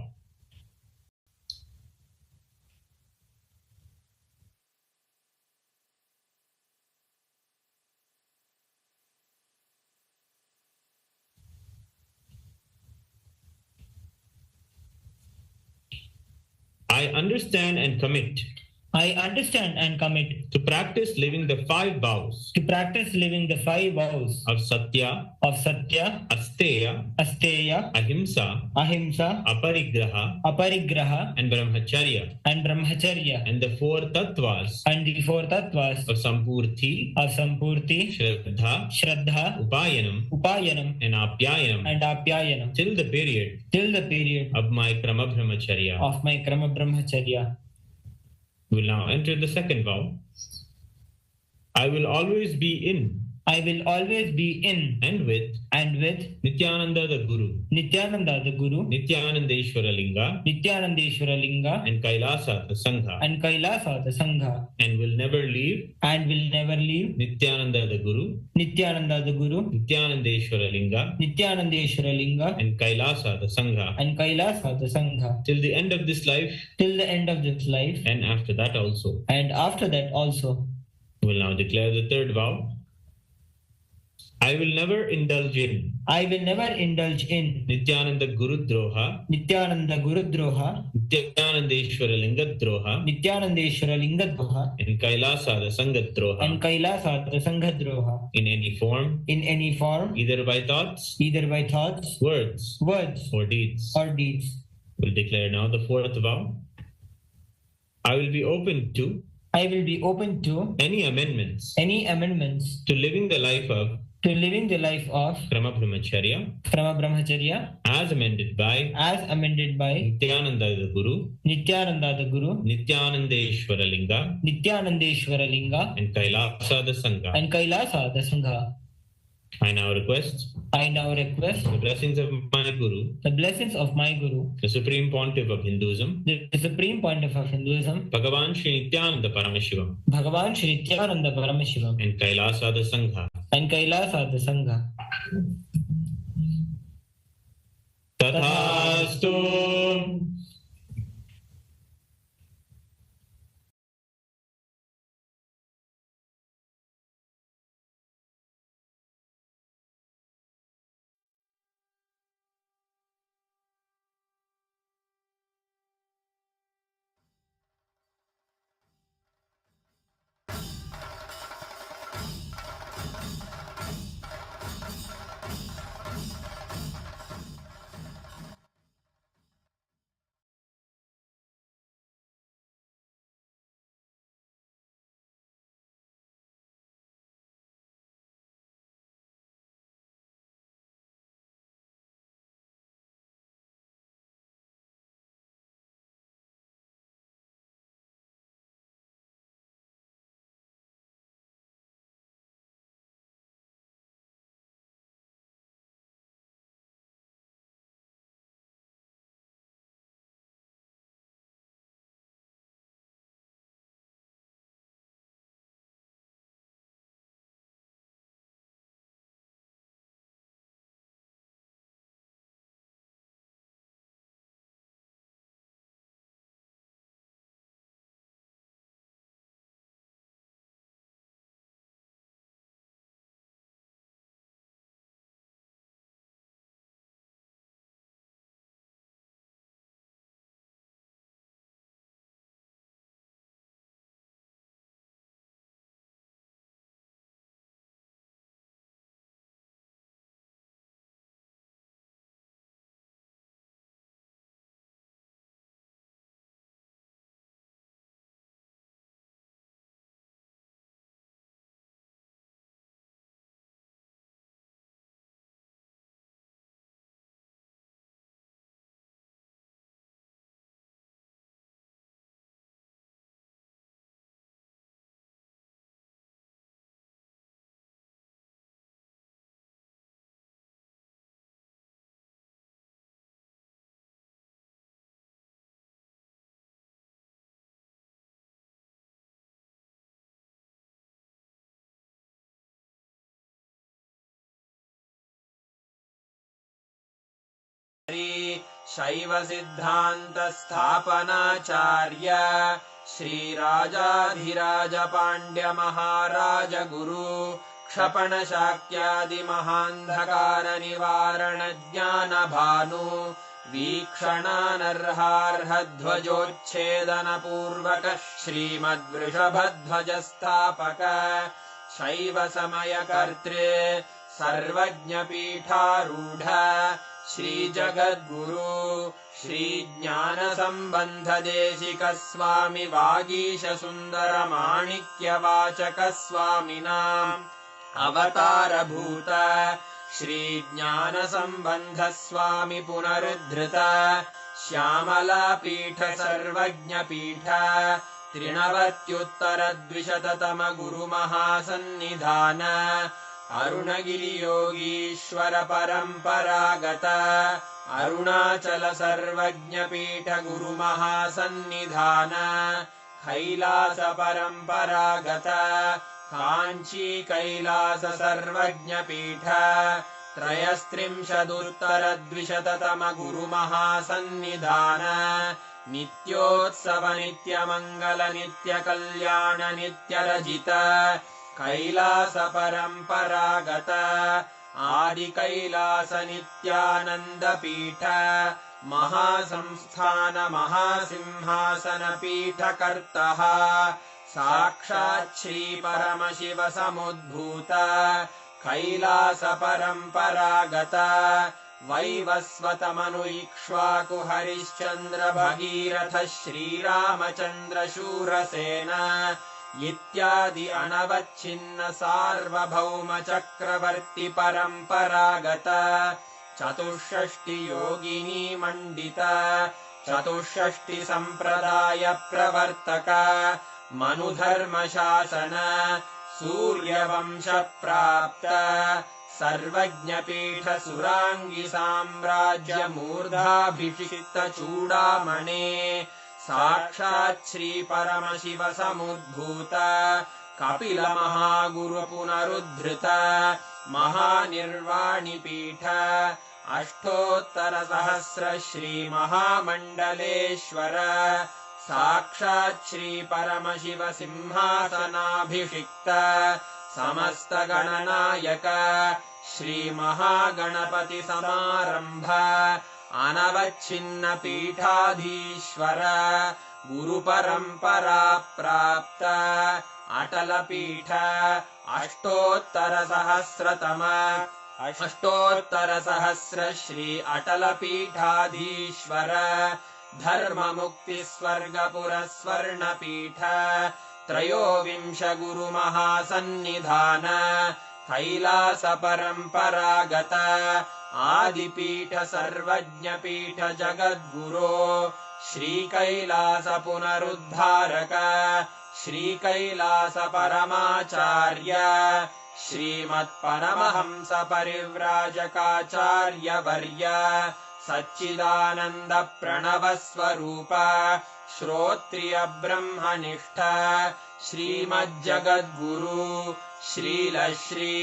I understand and commit to practice living the 5 vows of Satya, Asteya, Ahimsa, Aparigraha, and Brahmacharya, and the 4 tattvas of Sampurti, Shraddha, Upayanam, and Apyayanam till the period of my Krama Brahmacharya. We will now enter the second vow. I will always be in and with Nityananda the Guru, Nityanandeshwara Linga, and Kailasa the Sangha, and will never leave Nityananda the Guru, Nityanandeshwara Linga, and Kailasa the Sangha, till the end of this life, and after that also. We will now declare the third vow. I will never indulge in Nityananda Guru Droha, Nityanandeshwara Linga Droha, and Kailasa the Sangha Droha, in any form, either by thoughts, words, or deeds. We'll declare now the fourth vow. I will be open to any amendments to living the life of to living the life of Krama Brahmacharya as amended by Nityananda the Guru, Nityanandeshwara Linga, and Kailasa the Sangha. I now request the blessings of my Guru, the Supreme Pontiff of Hinduism, Bhagavan Sri Nityananda Paramashivamand Kailasa the Sangha. Tathastu. शैव सिद्धांत स्थापनाचार्य श्रीराजाधिराज पांड्य महाराज गुरु क्षपण शाक्यादि महांधकार निवारण ज्ञान भानु वीक्षणानर्हार्ह ध्वजोच्छेदन पूर्वक श्रीमद्वृषभध्वज स्थापक शैव समय कर्तृ सर्वज्ञ पीठारूढ़ श्री जगद्गुरु श्री ज्ञान संबंध देशिक स्वामी वागीश सुंदर माणिक्य वाचक स्वामिनाम् अवतार भूत श्री ज्ञान संबंध स्वामी पुनरुद्धृत श्यामला पीठ सर्वज्ञ पीठ त्रिनवत्युत्तर द्विशततम गुरु महासन्निधान अरुणगिरि योगीश्वर परंपरागत अरुणाचल सर्वज्ञ पीठ गुरु महासन्निधान कैलास परंपरागत कांची कैलास सर्वज्ञ पीठ त्रयस्त्रिंशदुत्तर द्विशततम गुरु महासन्निधान नित्योत्सव नित्य मंगल नित्य कल्याण नित्य रजित कैलास परंपरागत आदि कैलास नित्यानंद पीठ महासंस्थान महासिंहासन पीठ कर्तः साक्षात् श्री परमशिव समुद्भूत कैलास परंपरागत वैवस्वत मनु इक्ष्वाकु हरिश्चंद्र भगीरथ श्रीरामचंद्र शूरसेन इत्यादि अनवच्छिन्न सार्वभौम चक्रवर्ति परम्परागत चतुष्षष्टि योगिनी मंडित चतुष्षष्टि संप्रदाय प्रवर्तक मनुधर्म शासन सूर्यवंश प्राप्त सर्वज्ञपीठ सुरांगी साम्राज्य मूर्धाभिषिक्त चूडामणे साक्षात् श्री परमशिव समुद्भूत कपिल महागुरु पुनरुद्धृत महानिर्वाणि पीठ अष्टोत्तर सहस्र श्री महामंडलेश्वर साक्षात् श्री परमशिव सिंहासनाभिषिक्त समस्त गणनायक श्री महागणपति समारंभ अनवच्छिन्न पीठाधीश्वर गुरु परंपरा प्राप्त अटल पीठ अष्टोत्तर सहस्र श्री अटल पीठाधीश्वर धर्म मुक्ति स्वर्गपुर स्वर्ण पीठ त्रयोविंश गुरु महासन्निधान कैलास परंपरागत आदिपीठ सर्वज्ञ पीठ जगद्गुरो श्री कैलास पुनरुद्धारक श्री कैलास परमाचार्य श्रीमत्परमहंस परिव्राजकाचार्य वर्य सच्चिदानंद प्रणव स्वरूप श्रोत्रिय ब्रह्मनिष्ठ श्रीमज्जगद्गुरु श्रील श्री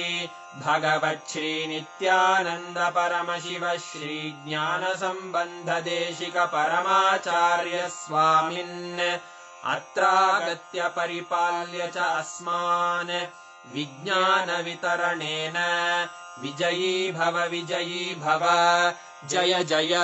भगवत् श्री नित्यानंद परमशिव श्री ज्ञान संबंध देशिक परमाचार्य स्वामिन् अत्रागत्य परिपाल्य च अस्मान् विज्ञान वितरणेन विजयी भव जय जय।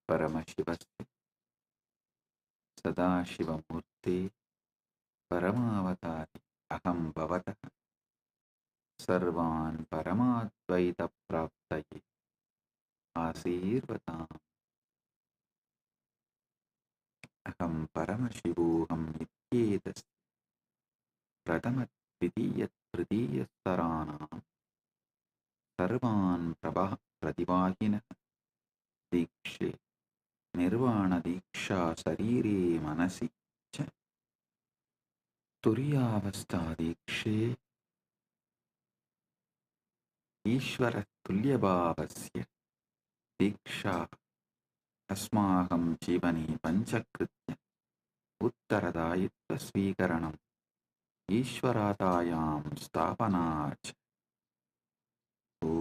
परमशिवस्य सदाशिवमूर्ते परमावतारि अहं भवतः सर्वान् परमाद्वैतप्राप्तये आशीर्वदाम्। अहं परमशिवोऽहं नित्येतस्य प्रथमद्वितीयतृतीयस्तराणां सर्वान् प्रतिवाहिनः दीक्षे निर्वाणदीक्षा शरीरे मनसि च तुर्यावस्थादीक्षे ईश्वरतुल्यभावस्य दीक्षा अस्माकं जीवने पञ्चकृत्य उत्तरदायित्वस्वीकरणम् ईश्वरातायां स्थापना च। ॐ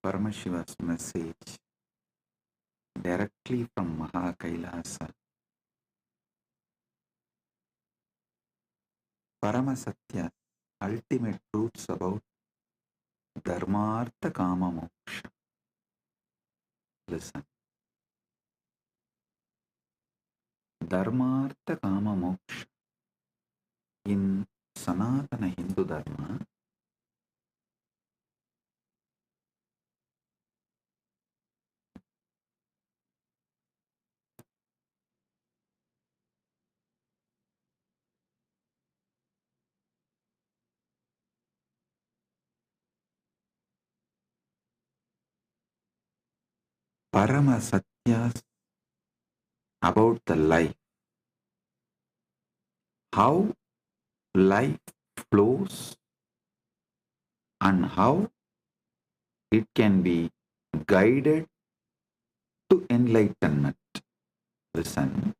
Paramashiva's message directly from Mahakailasa. Paramasatya, ultimate truths about Dharmartha Kama Moksha. Listen. Dharmartha Kama Moksha. In Sanatana Hindu Dharma, Paramasatya about the life, how life flows and how it can be guided to enlightenment. Listen.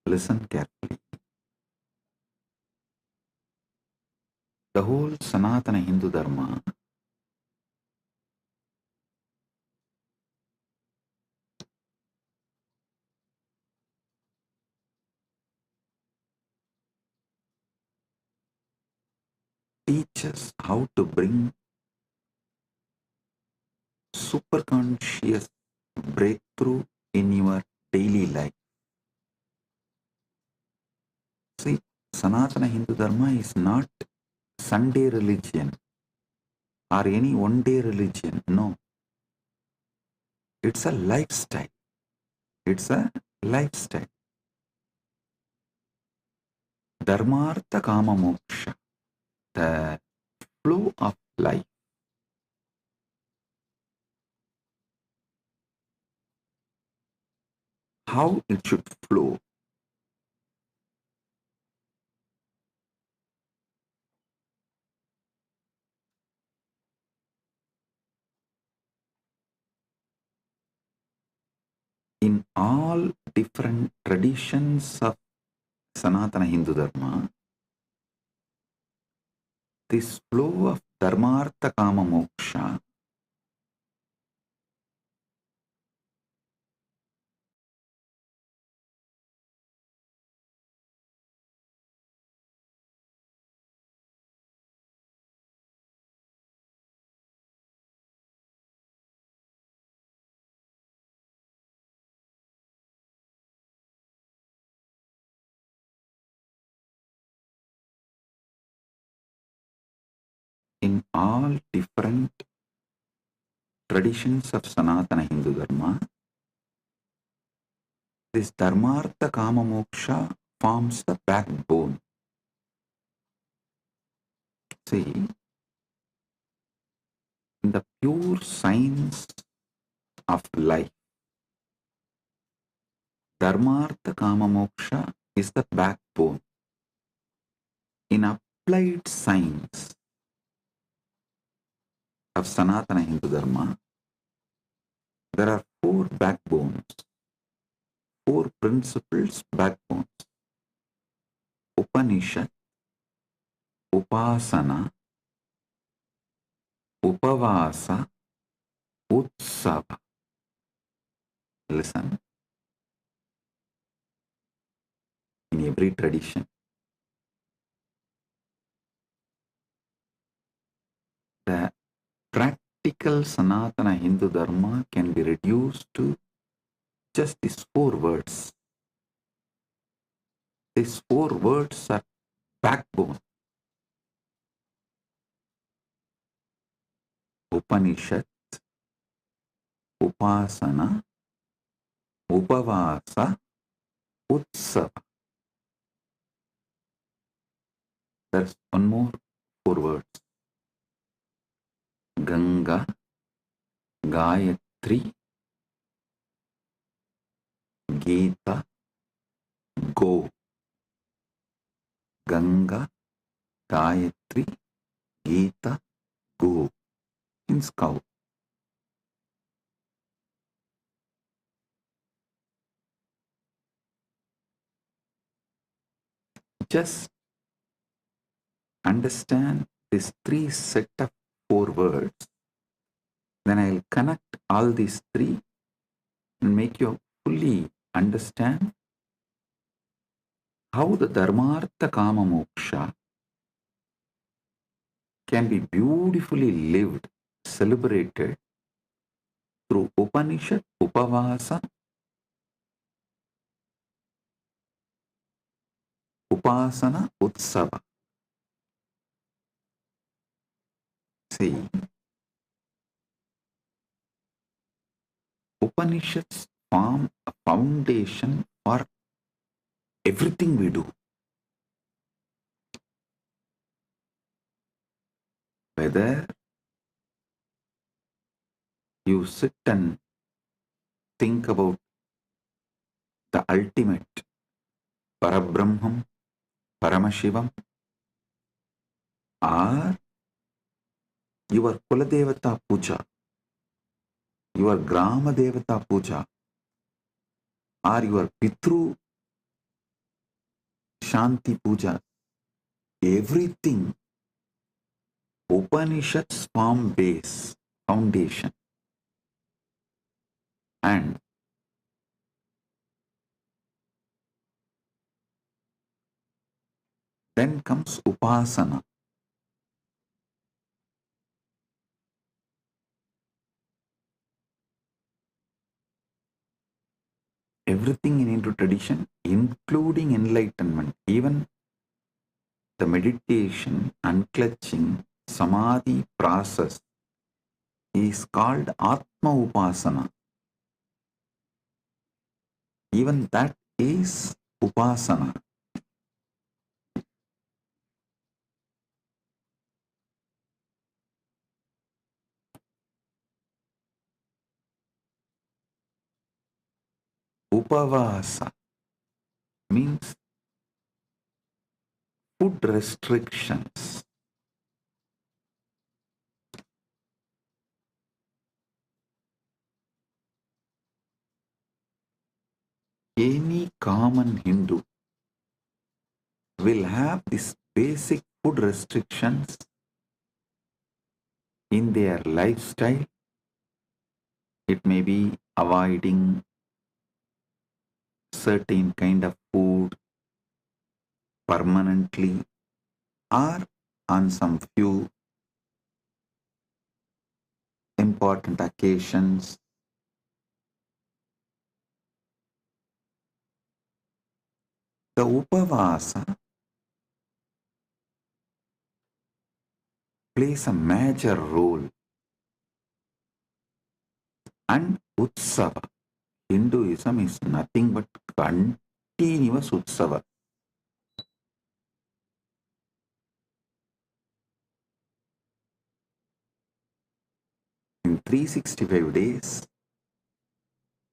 Listen carefully. The whole Sanatana Hindu Dharma teaches how to bring superconscious breakthrough in your daily life. See, Sanatana Hindu Dharma is not Sunday religion or any one-day religion. No. It's a lifestyle. It's a lifestyle. Dharmartha Kama Moksha, the flow of life. How it should flow. In all different traditions of Sanatana Hindu Dharma, this flow of Dharmartha Kama Moksha in all different traditions of Sanatana Hindu Dharma, this Dharmartha Kama Moksha forms the backbone. See, in the pure science of life, Dharmartha Kama Moksha is the backbone. In applied science of Sanatana Hindu Dharma, there are four backbones, four principles backbones. Upanishad, Upasana, Upavasa, Utsava. Listen. In every tradition, the practical Sanatana Hindu Dharma can be reduced to just these four words. These four words are backbone. Upanishad, Upasana, Upavasa, Utsava. There's one more four words. Ganga, Gayatri, Gita, Go. Ganga, Gayatri, Gita, Go. Means cow. Just understand this three set of four words then I'll connect all these three and make you fully understand how the Dharmartha Kama Moksha can be beautifully lived, celebrated through Upanishad, Upavasa, Upasana, Utsava. See, Upanishads form a foundation for everything we do. Whether you sit and think about the ultimate Parabrahman, Paramashivam, or your Kuladevata Puja, your Grama Devata Puja, or your Pitru Shanti Puja, everything Upanishads form base, foundation. And then comes Upasana. Everything in Hindu tradition, including enlightenment, even the meditation, unclutching, samadhi process is called Atma Upasana. Even that is Upasana. Upavasa means food restrictions. Any common Hindu will have these basic food restrictions in their lifestyle. It may be avoiding certain kind of food permanently or on some few important occasions. The Upavasa plays a major role, and Utsava, Hinduism is nothing but continuous Utsava. In 365 days,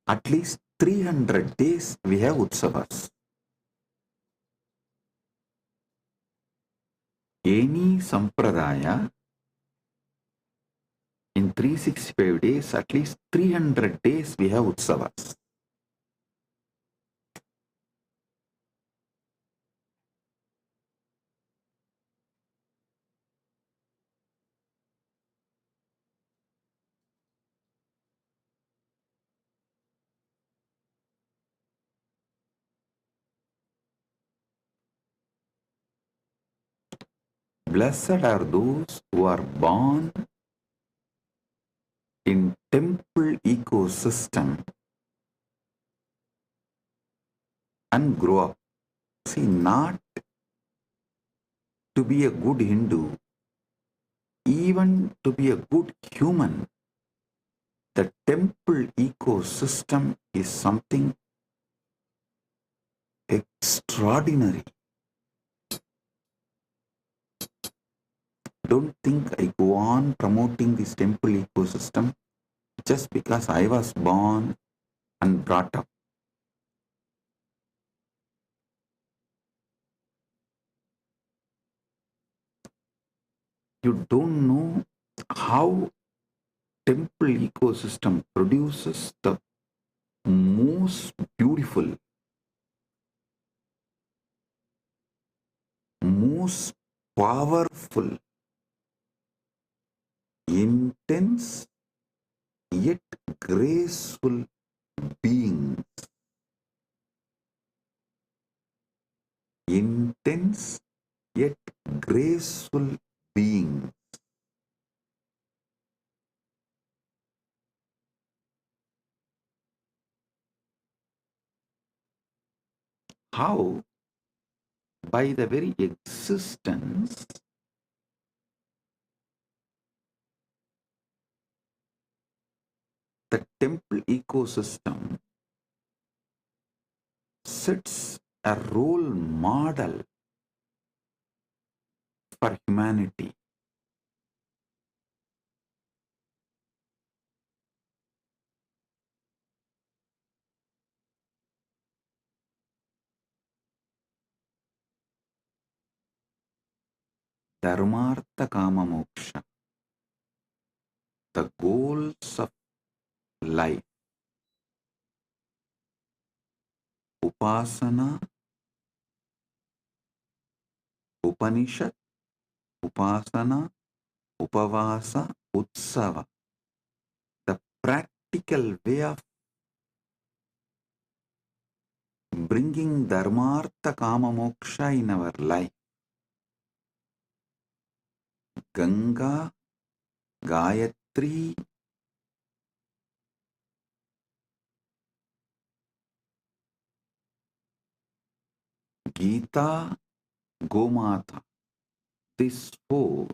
at least 300 days we have Utsavas. Any Sampradaya, in 365 days, at least 300 days we have Utsavas. Blessed are those who are born in temple ecosystem and grow up. See, not to be a good Hindu, even to be a good human, the temple ecosystem is something extraordinary. Don't think I go on promoting this temple ecosystem just because I was born and brought up. You don't know how temple ecosystem produces the most beautiful, most powerful, intense yet graceful beings. Intense yet graceful beings. How? By the very existence the temple ecosystem sets a role model for humanity. Dharmartha Kama Moksha, the goals of life. Upasana, Upanishad, Upasana, Upavasa, Utsava. The practical way of bringing Dharmartha Kama Moksha in our life. Ganga, Gayatri, Gita, Gomata. These four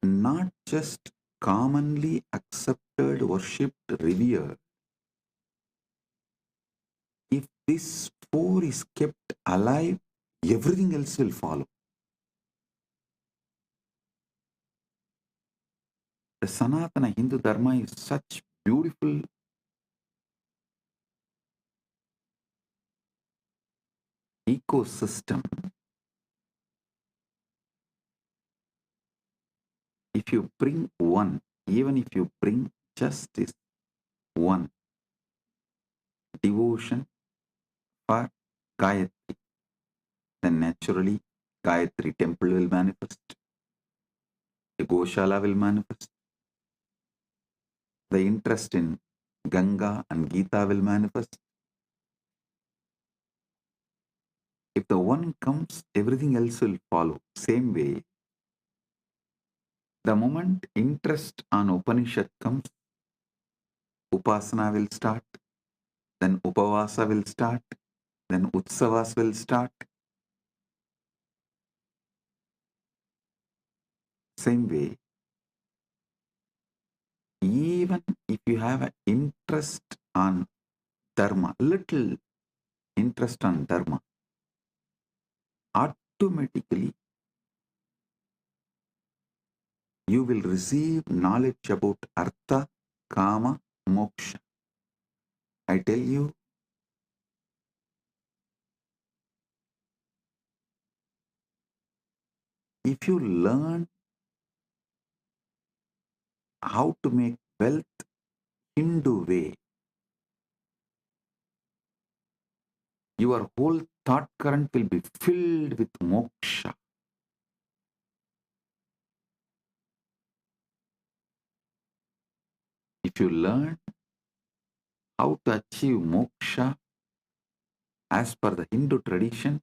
not just commonly accepted, worshipped, revered. If this four is kept alive, everything else will follow. The Sanatana Hindu Dharma is such beautiful ecosystem. If you bring one, even if you bring justice, one, devotion for Gayatri, then naturally Gayatri temple will manifest, the Goshala will manifest, the interest in Ganga and Gita will manifest. If the one comes, everything else will follow. Same way, the moment interest on Upanishad comes, Upasana will start, then Upavasa will start, then Utsavas will start. Same way, even if you have an interest on Dharma, little interest on Dharma, automatically you will receive knowledge about Artha, Kama, Moksha. I tell you, if you learn how to make wealth Hindu way, your whole thought current will be filled with moksha. If you learn how to achieve moksha as per the Hindu tradition,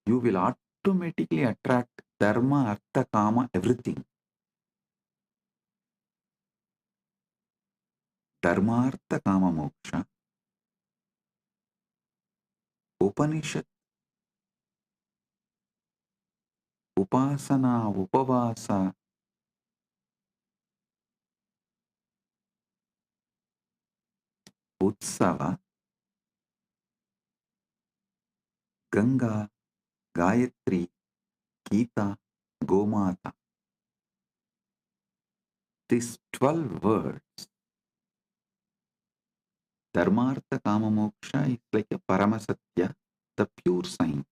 you will automatically attract dharma, artha, kama, everything. Dharma, artha, kama, moksha. Upanishad, upasana, upavasa, utsava, Ganga, Gayatri, Gita, Gomata. These 12 words, Dharmartha Kama Moksha, is like a Paramasatya, the pure science.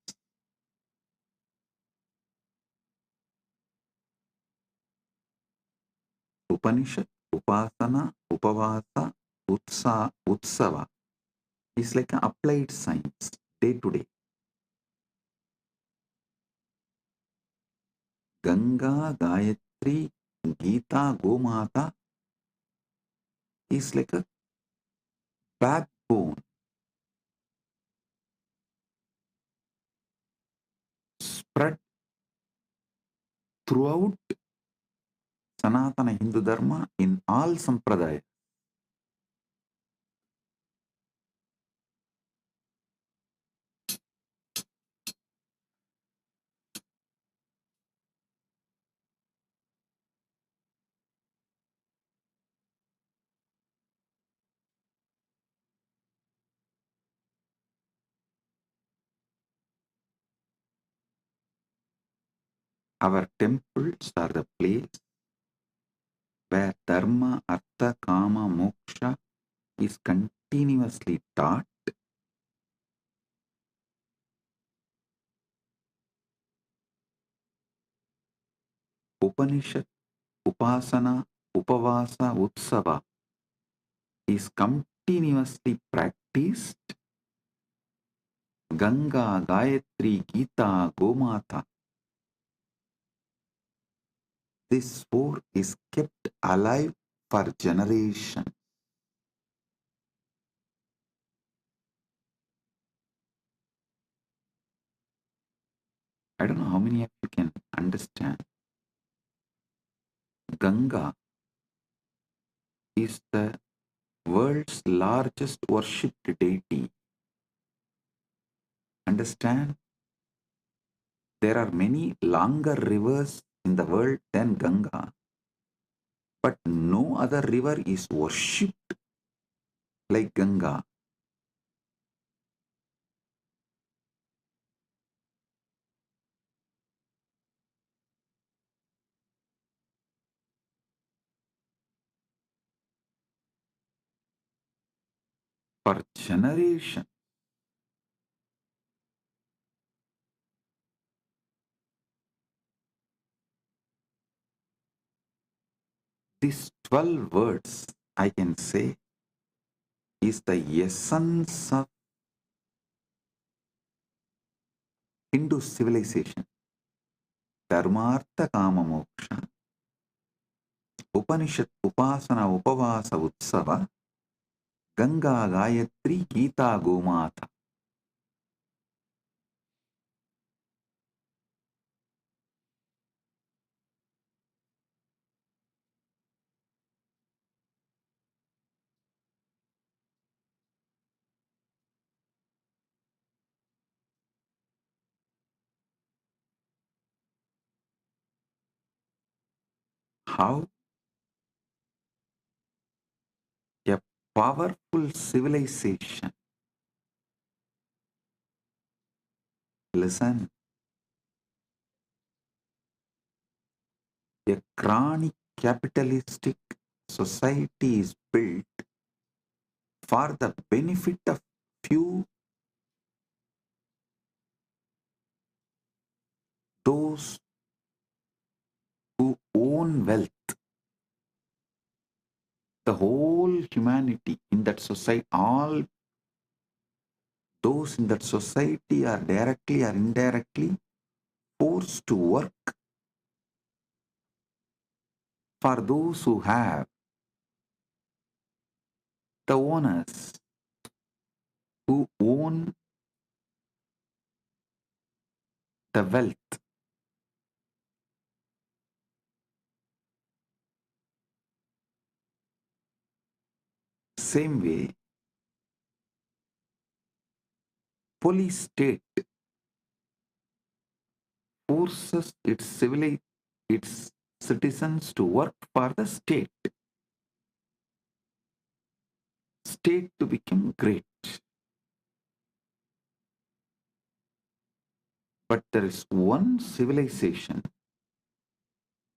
Upanishad, Upasana, Upavasa, Utsava is like an applied science, day to day. Ganga, Gayatri, Gayatri, Gita, Gomata is like a backbone spread throughout Sanatana Hindu Dharma in all Sampradaya. Our temples are the place where Dharma, Artha, Kama, Moksha is continuously taught. Upanishad, Upasana, Upavasa, Utsava is continuously practiced. Ganga, Gayatri, Gita, Gomata. This four is kept alive for generations. I don't know how many of you can understand. Ganga is the world's largest worshipped deity. Understand? There are many longer rivers in the world than Ganga, but no other river is worshipped like Ganga. For generations, these 12 words, I can say, is the essence of Hindu civilization. Dharmartha Kama Moksha, Upanishad, Upasana, Upavasa, Utsava, Ganga, Gayatri, Gita, Gomata. How a powerful civilization, listen, a chronic capitalistic society is built for the benefit of few, those who own wealth. The whole humanity in that society, all those in that society are directly or indirectly forced to work for those who have, the owners who own the wealth. Same way, police state forces its citizens to work for the state to become great. But there is one civilization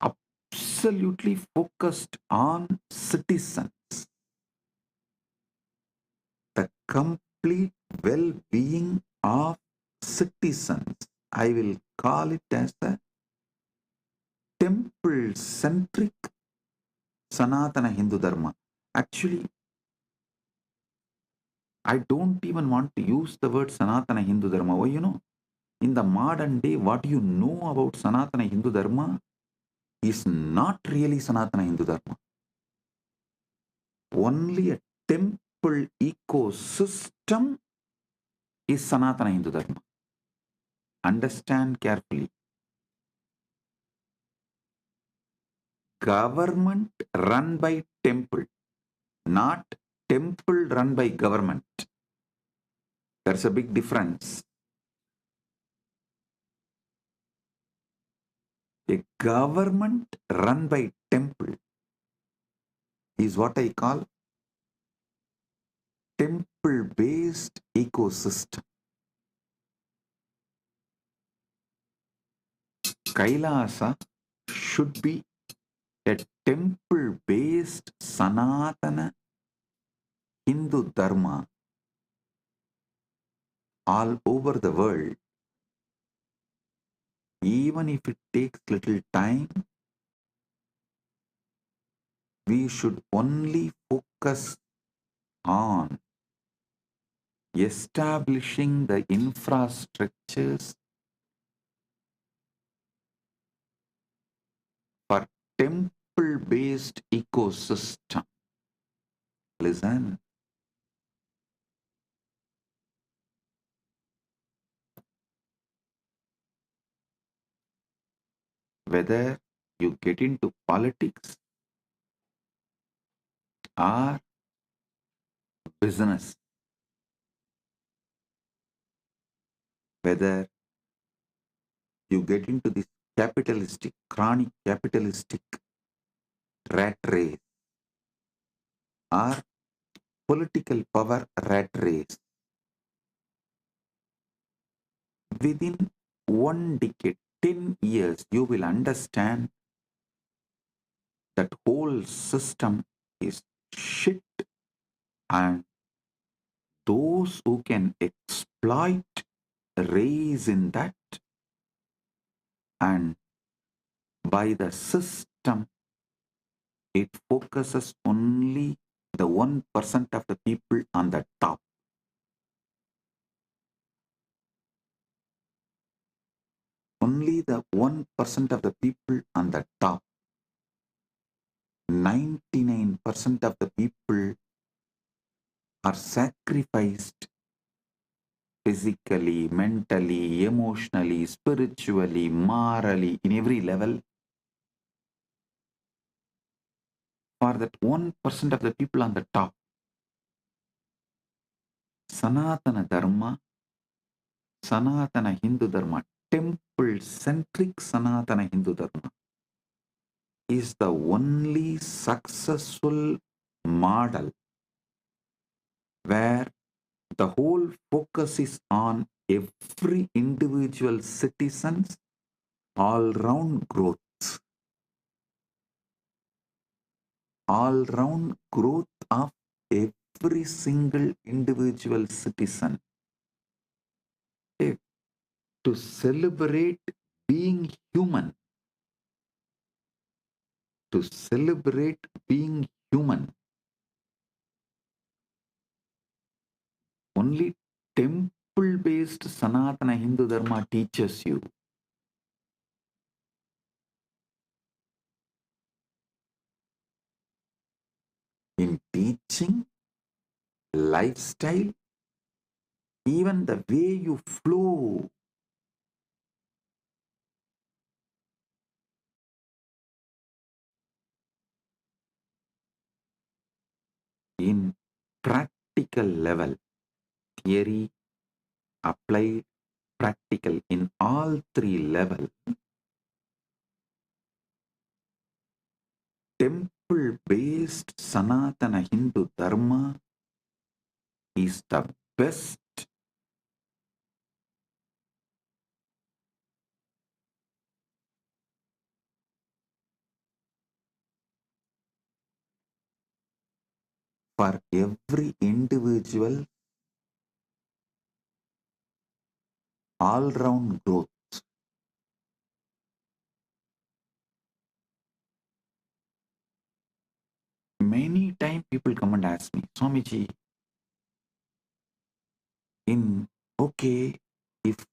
absolutely focused on citizens, the complete well-being of citizens. I will call it as the temple-centric Sanatana Hindu Dharma. Actually, I don't even want to use the word Sanatana Hindu Dharma. Why, in the modern day, what you know about Sanatana Hindu Dharma is not really Sanatana Hindu Dharma. Only a temple ecosystem is Sanatana Hindu Dharma. Understand carefully. Government run by temple, not temple run by government. There's a big difference. A government run by temple is what I call temple-based ecosystem. Kailasa should be a temple-based Sanatana Hindu Dharma all over the world. Even if it takes little time, we should only focus on establishing the infrastructures for temple-based ecosystem. Listen. Whether you get into politics or business, whether you get into this capitalistic, chronic capitalistic rat race or political power rat race, within 1 decade, 10 years, you will understand that whole system is shit, and those who can exploit raise in that, and by the system it focuses only the 1% of the people on the top. Only the 1% of the people on the top. 99% of the people are sacrificed physically, mentally, emotionally, spiritually, morally, in every level for that 1% of the people on the top. Sanatana Dharma, Sanatana Hindu Dharma, temple-centric Sanatana Hindu Dharma is the only successful model where the whole focus is on every individual citizen's all-round growth. All-round growth of every single individual citizen. To celebrate being human. To celebrate being human. Only temple-based Sanatana Hindu Dharma teaches you. In teaching, lifestyle, even the way you flow. In practical level, theory, applied, practical, in all three levels, temple-based Sanatana Hindu Dharma is the best. For every individual, all-round growth. Many times people come and ask me, Swamiji, if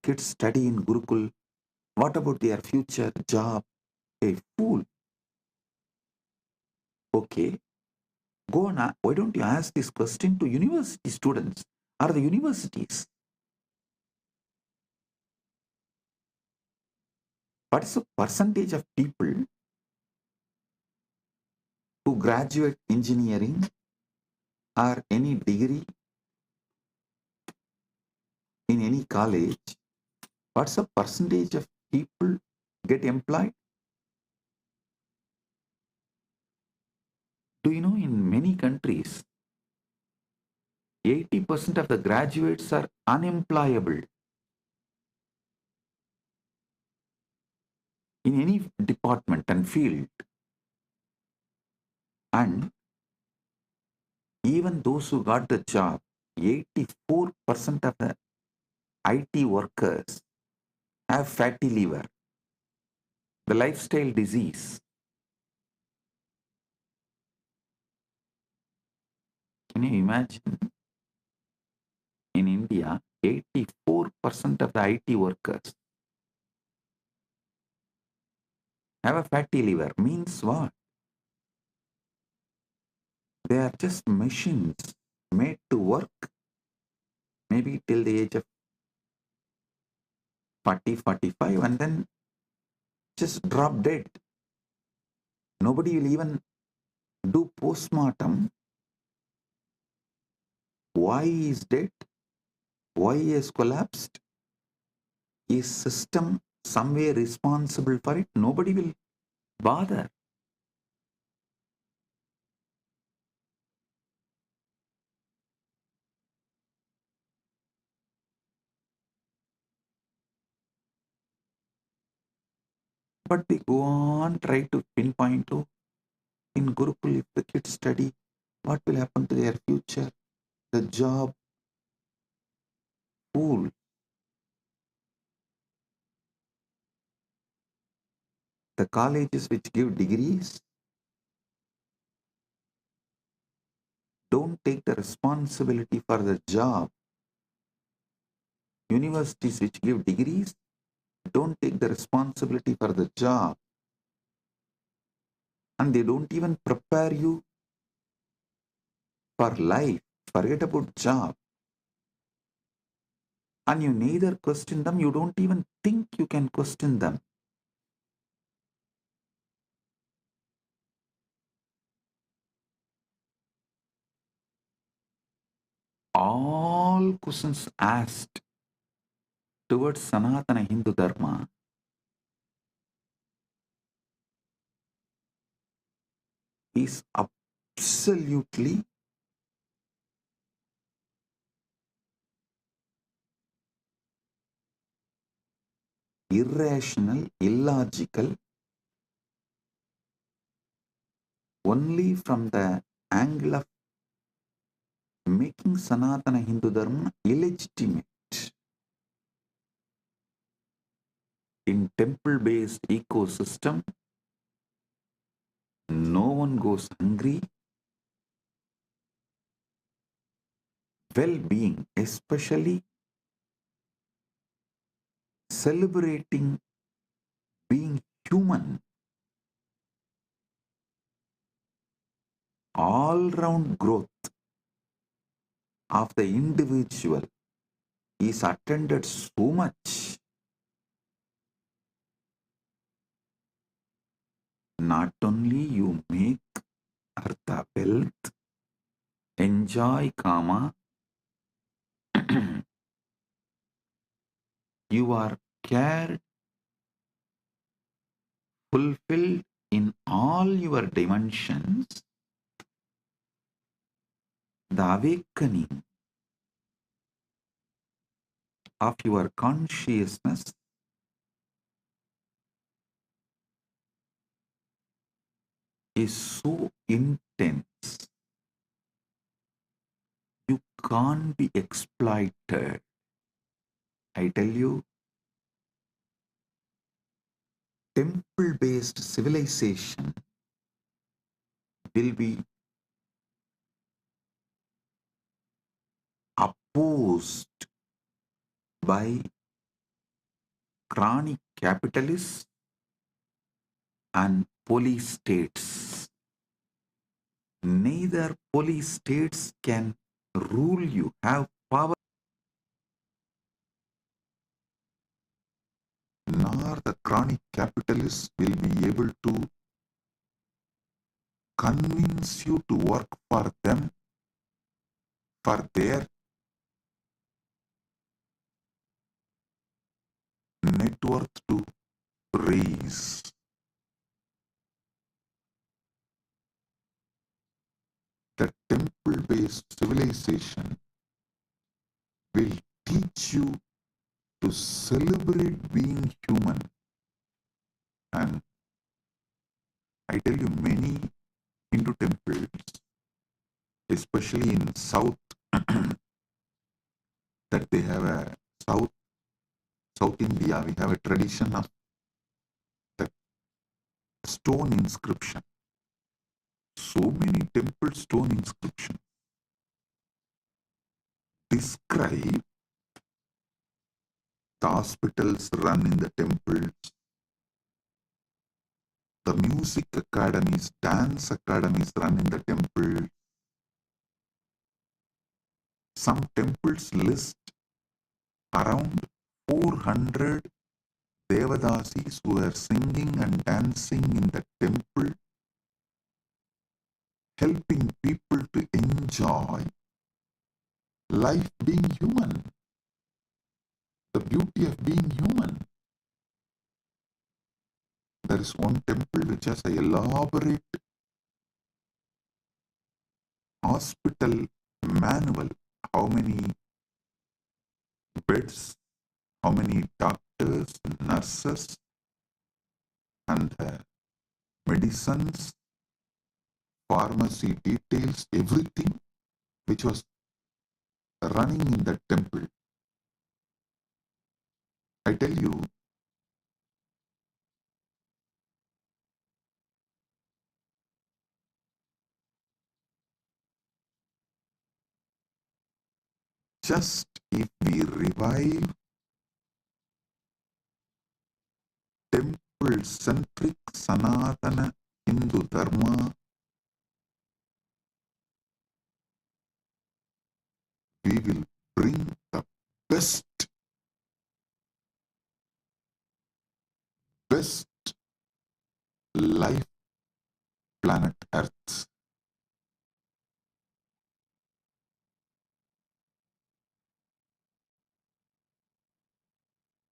kids study in Gurukul, what about their future job? Hey, fool. Okay, go on. Why don't you ask this question to university students or the universities? What is the percentage of people who graduate engineering or any degree in any college? What's the percentage of people get employed? Do you know in many countries, 80% of the graduates are unemployable in any department and field. And even those who got the job, 84% of the IT workers have fatty liver, the lifestyle disease. Can you imagine? In India, 84% of the IT workers have a fatty liver. Means what? They are just machines made to work maybe till the age of 40, 45 and then just drop dead. Nobody will even do postmortem. Why he is dead? Why he has collapsed? Is system somewhere responsible for it? Nobody will bother. But they go on try to pinpoint to in Gurukul if the kids study, what will happen to their future? The job. Fool. The colleges which give degrees don't take the responsibility for the job. Universities which give degrees don't take the responsibility for the job. And they don't even prepare you for life. Forget about job. And you neither question them, you don't even think you can question them. All questions asked towards Sanatana Hindu Dharma is absolutely irrational, illogical, only from the angle of making Sanatana Hindu Dharma illegitimate. In temple-based ecosystem, no one goes hungry. Well-being, especially celebrating being human, all-round growth of the individual is attended so much. Not only you make artha wealth, enjoy kama, you are cared, fulfilled in all your dimensions. The awakening of your consciousness is so intense, you can't be exploited. I tell you, temple-based civilization will be opposed by chronic capitalists and police states. Neither police states can rule you, have power, nor the chronic capitalists will be able to convince you to work for them, for their net worth to raise. The temple-based civilization will teach you to celebrate being human. And I tell you, many Hindu temples, especially in South, that they have a South India, we have a tradition of the stone inscription. So many temple stone inscriptions describe the hospitals run in the temples, the music academies, dance academies run in the temple. Some temples list around 400 Devadasis who are singing and dancing in the temple, helping people to enjoy life being human, the beauty of being human. There is one temple which has an elaborate hospital manual. How many beds, how many doctors, nurses, and medicines, pharmacy details, everything which was running in that temple. I tell you, just if we revive temple-centric Sanatana Hindu Dharma, we will bring the best life planet Earth.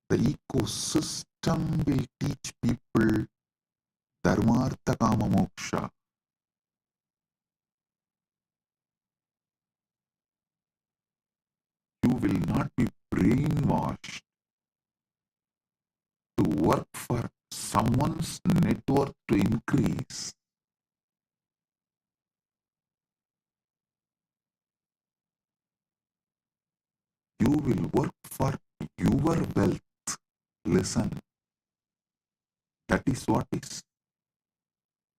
The ecosystem will teach people Dharmartha Kama Moksha. You will not be brainwashed to work for someone's net worth to increase. You will work for your wealth. Listen, that is what is.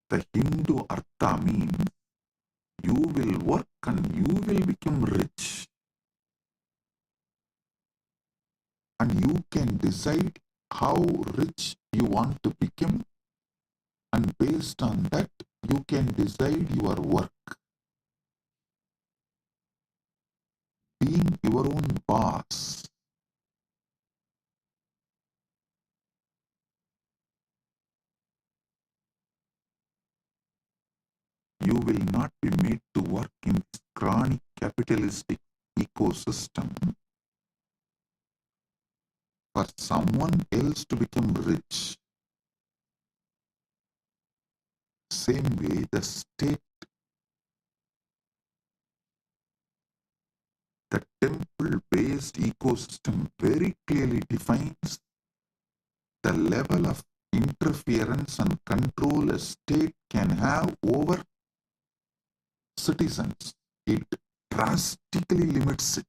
The Hindu Artha means you will work and you will become rich. And you can decide how rich you want to become, and based on that, you can decide your work. Being your own boss. You will not be made to work in this chronic capitalistic ecosystem for someone else to become rich. Same way, the state, the temple-based ecosystem very clearly defines the level of interference and control a state can have over citizens. It drastically limits it.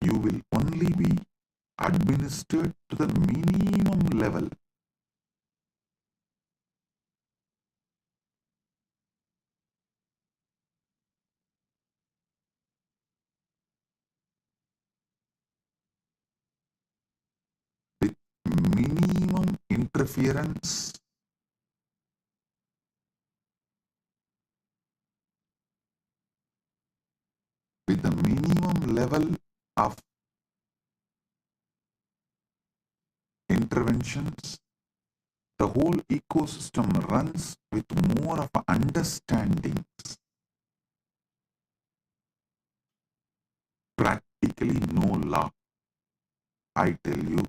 You will only be administered to the minimum level. With minimum interference with the minimum level of interventions, the whole ecosystem runs with more of understandings. Practically no law. I tell you,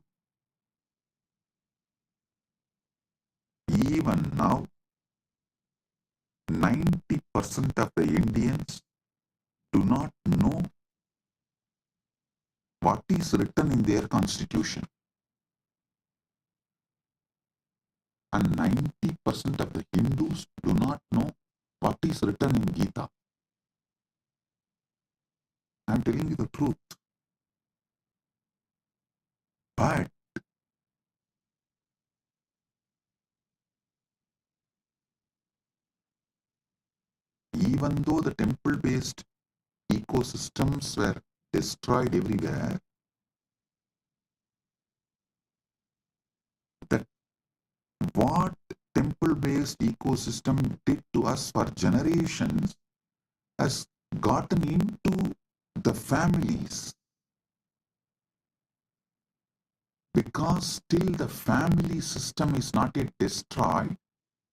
even now, 90% of the Indians do not know what is written in their constitution. And 90% of the Hindus do not know what is written in Gita. I am telling you the truth. But even though the temple-based ecosystems were destroyed everywhere, that what temple-based ecosystem did to us for generations has gotten into the families. Because still the family system is not yet destroyed,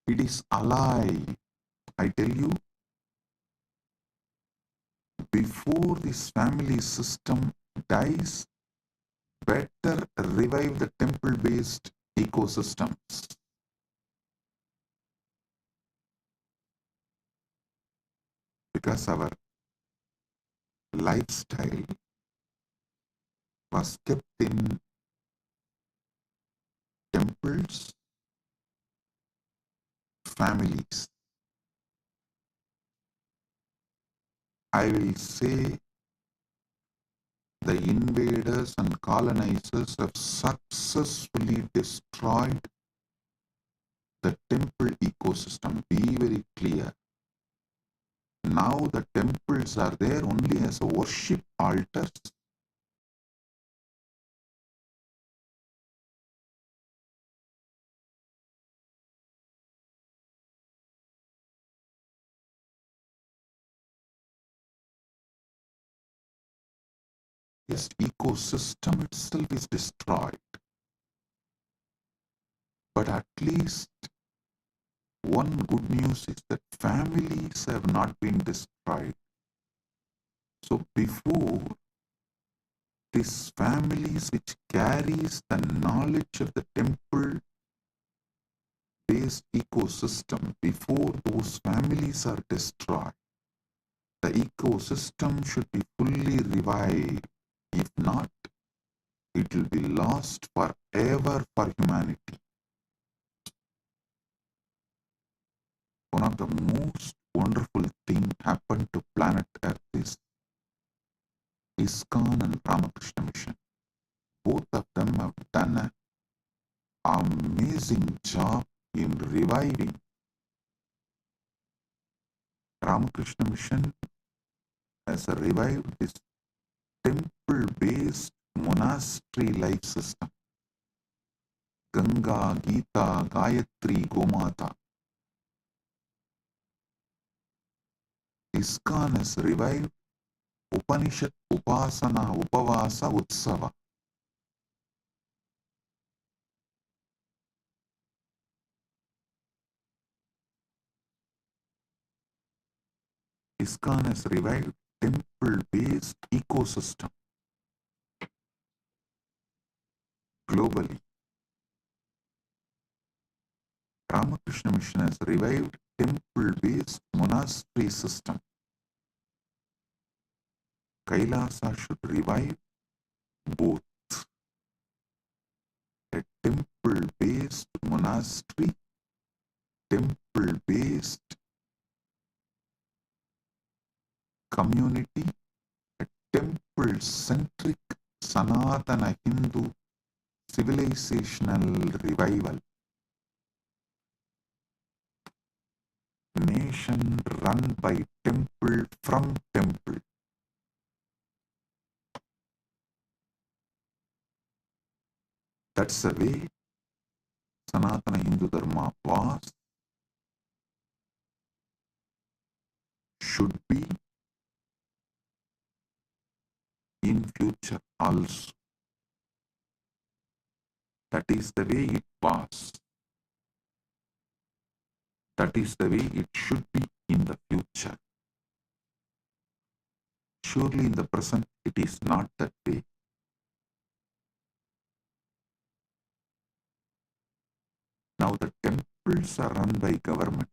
it is alive. I tell you, before this family system dies, better revive the temple-based ecosystems. Because our lifestyle was kept in temples, families. I will say the invaders and colonizers have successfully destroyed the temple ecosystem. Be very clear. Now the temples are there only as worship altars. This ecosystem itself is destroyed. But at least one good news is that families have not been destroyed. So before, these families which carries the knowledge of the temple-based ecosystem, before those families are destroyed, the ecosystem should be fully revived. If not, it will be lost forever for humanity. One of the most wonderful things happened to planet Earth is ISKCON and Ramakrishna Mission. Both of them have done an amazing job in reviving. Ramakrishna Mission has revived this temple-based monastery life system. Ganga, Gita, Gayatri, Gomata. ISKCON has revived Upanishad, Upasana, Upavasa, Utsava. ISKCON has revived temple-based ecosystem globally. Ramakrishna Mission has revived temple-based monastery system. Kailasa should revive both a temple-based monastery, temple-based community, a temple-centric Sanatana Hindu civilizational revival. Nation run by temple from temple. That's the way Sanatana Hindu Dharma was, should be, in future also. That is the way it was. That is the way it should be in the future. Surely in the present it is not that way. Now the temples are run by government.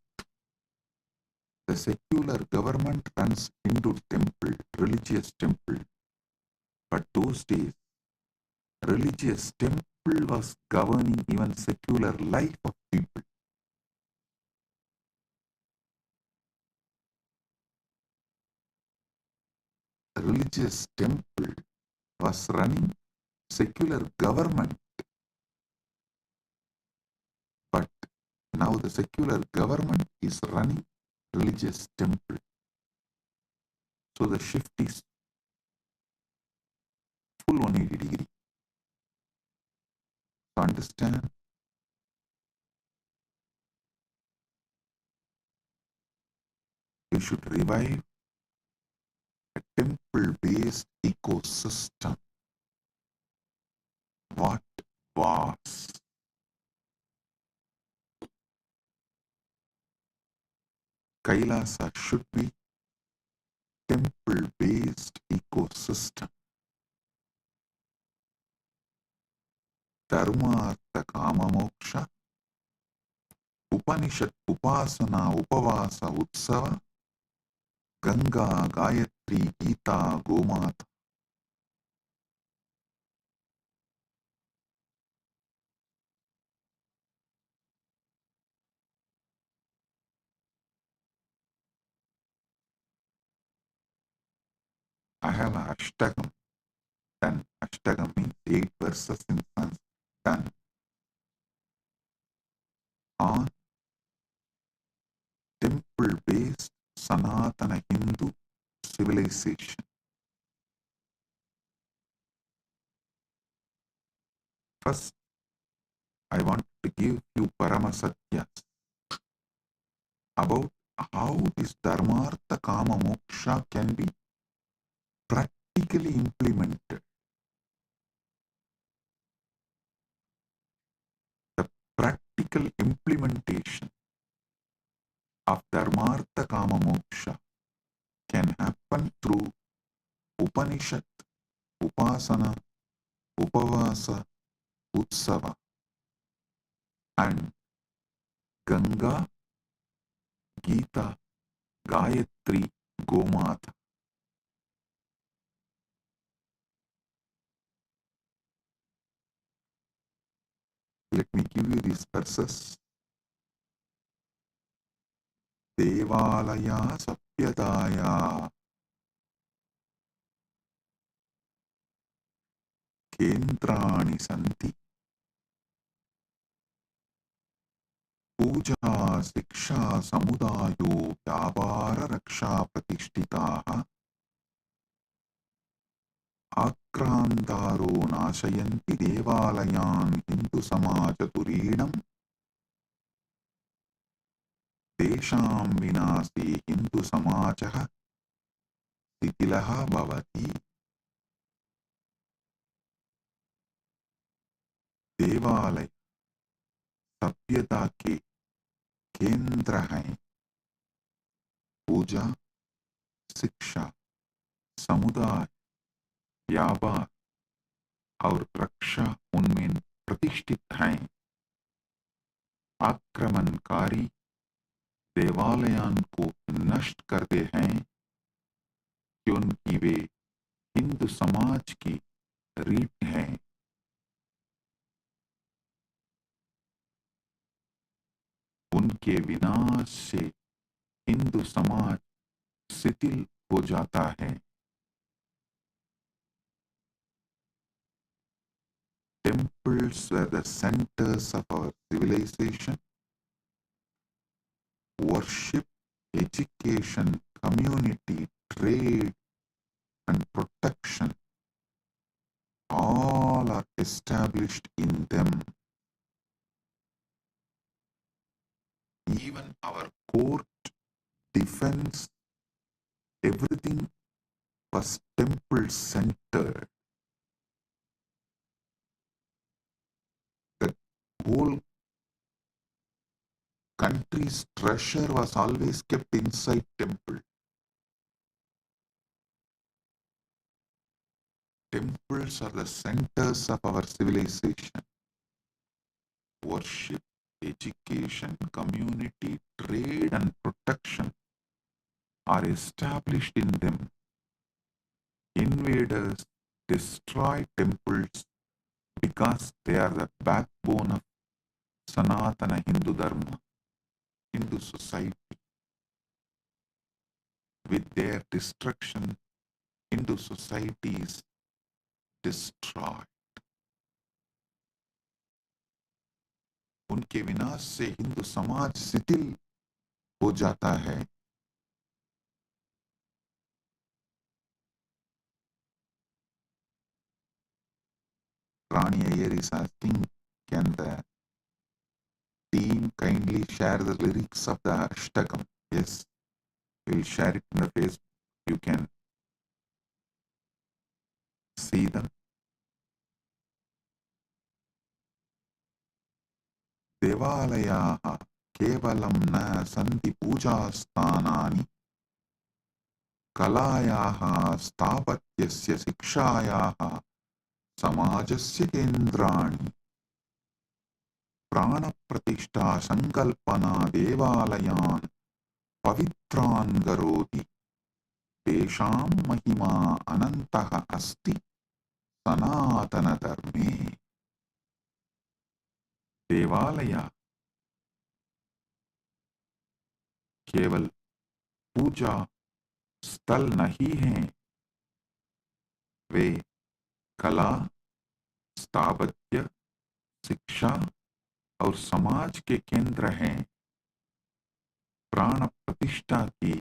The secular government runs Hindu temple, religious temple. But those days, religious temple was governing even secular life of people. The religious temple was running secular government. But now the secular government is running religious temple. So the shift is full 180 degree. So understand? You should revive a temple-based ecosystem. What was? Kailasa should be temple-based ecosystem. Dharma, Artha, Kama, Moksha, Upanishad, Upasana, Upavasa, Utsava, Ganga, Gayatri, Gita, Gomata. I have an Ashtagam done. Ashtagam means 8 verses in Sanskrit done on temple-based Sanatana Hindu civilization. First, I want to give you Paramasatyas about how this Dharmartha Kama Moksha can be practically implemented. The practical implementation of Dharmartha Kama Moksha can happen through Upanishad, Upasana, Upavasa, Utsava, and Ganga, Gita, Gayatri, Gomata. Let me give you these verses. Devalaya Sapyadaya Kendrani Santi Puja Siksha Samudayo Vyavara Raksha Pratishtitaha Akrandaro Nashayanti Devalayan Hindu Samaja Turinam Desham Vinasi Hindu Samajaha Sitilaha Bhavati. देवालय सभ्यता के केंद्र हैं. पूजा, शिक्षा, समुदाय, व्यापार और रक्षा उनमें प्रतिष्ठित हैं. आक्रमणकारी देवालयों को नष्ट करते हैं क्योंकि वे हिंदू समाज की रीढ़ हैं. उनके विनाश से हिंदू समाज शिथिल हो जाता है. Temples were the centers of our civilization. Worship, education, community, trade, and protection all are established in them. even our court, defense, everything was temple centered. The whole country's treasure was always kept inside temple. Temples are the centers of our civilization. Worship, education, community, trade, and protection are established in them. Invaders destroy temples because they are the backbone of Sanatana Hindu Dharma, Hindu society. With their destruction, Hindu society is destroyed. उनके विनाश से हिंदू समाज शिथिल हो जाता है. Rani Iyer is asking, can the team kindly share the lyrics of the Ashtakam? Yes, we'll share it in the Facebook. You can see them. Devalayaha kevalam na santi puja sthanani kalayaha stapatyasya sikshayaha samajasya kendrani prana pratishtha sankalpana devalayan pavitran garoti tesham mahima anantah asti sanatana dharme. देवालय केवल पूजा स्थल नहीं हैं, वे कला, स्थापत्य, शिक्षा और समाज के केंद्र हैं. प्राण प्रतिष्ठा की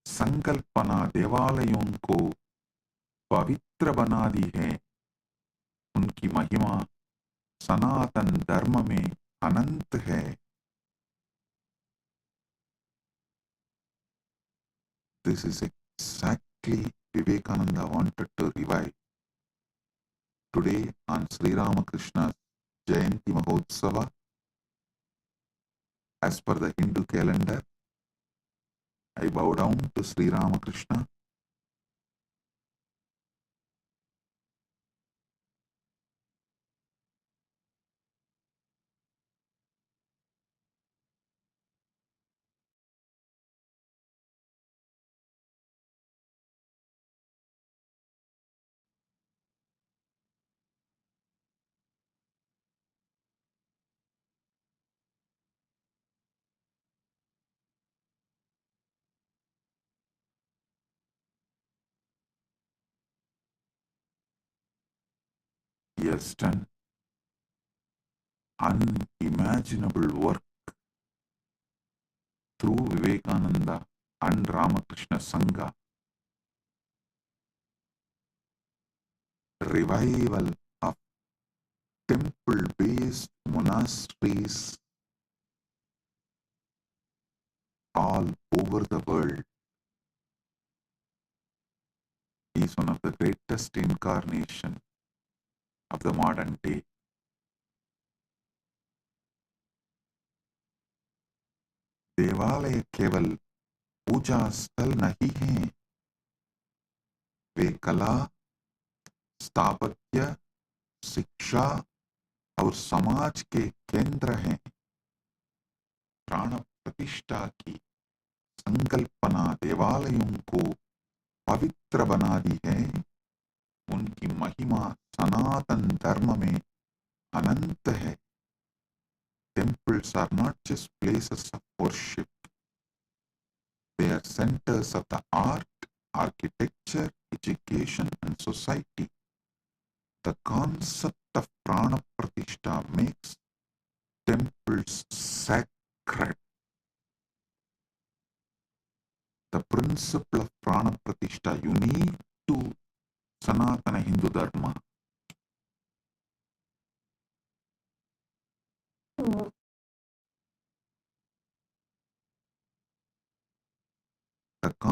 संकल्पना देवालयों को पवित्र बना दी है. उनकी महिमा सनातन धर्म में अनंत है. This is exactly Vivekananda wanted to revive. Today on Sri Ramakrishna's Jayanti Mahotsava, as per the Hindu calendar, I bow down to Sri Ramakrishna. He has done unimaginable work through Vivekananda and Ramakrishna Sangha. Revival of temple-based monasteries all over the world. He is one of the greatest incarnation of the modern day. देवालय केवल पूजा स्थल नहीं हैं, वे कला, स्थापत्य, शिक्षा और समाज के केंद्र हैं. प्राण प्रतिष्ठा की संकल्पना देवालयों को पवित्र बना दी है. उनकी महिमा सनातन धर्म में अनंत है. Temples are not just places of worship. They are centers of the art, architecture, education, and society. The concept of prana pratishtha makes temples sacred. The principle of prana pratishtha unique to Sanatana Hindu Dharma.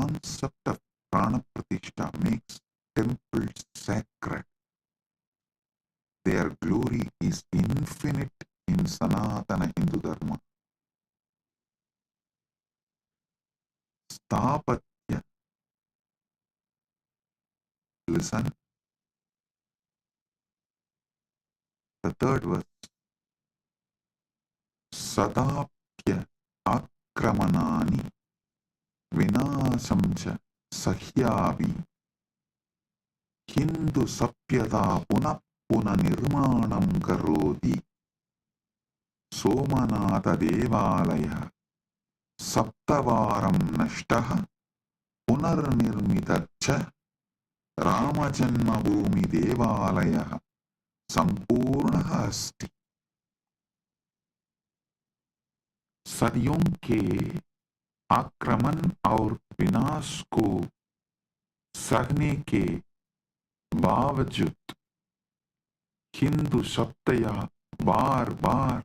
concept of prana pratishtha makes temples sacred. Their glory is infinite in Sanatana Hindu Dharma. Stapatya. Listen. The third verse. Sadapya akramanani vinashamcha sahyavi Hindu sapyata puna nirmanam karoti Somanatha devalaya saptavaram nashtaha punarnirmitacha Ramajanmabhoomi devalaya संपूर्ण अस्ति सदियों के आक्रमण और विनाश को सहने के बावजूद हिंदू सत्ता बार बार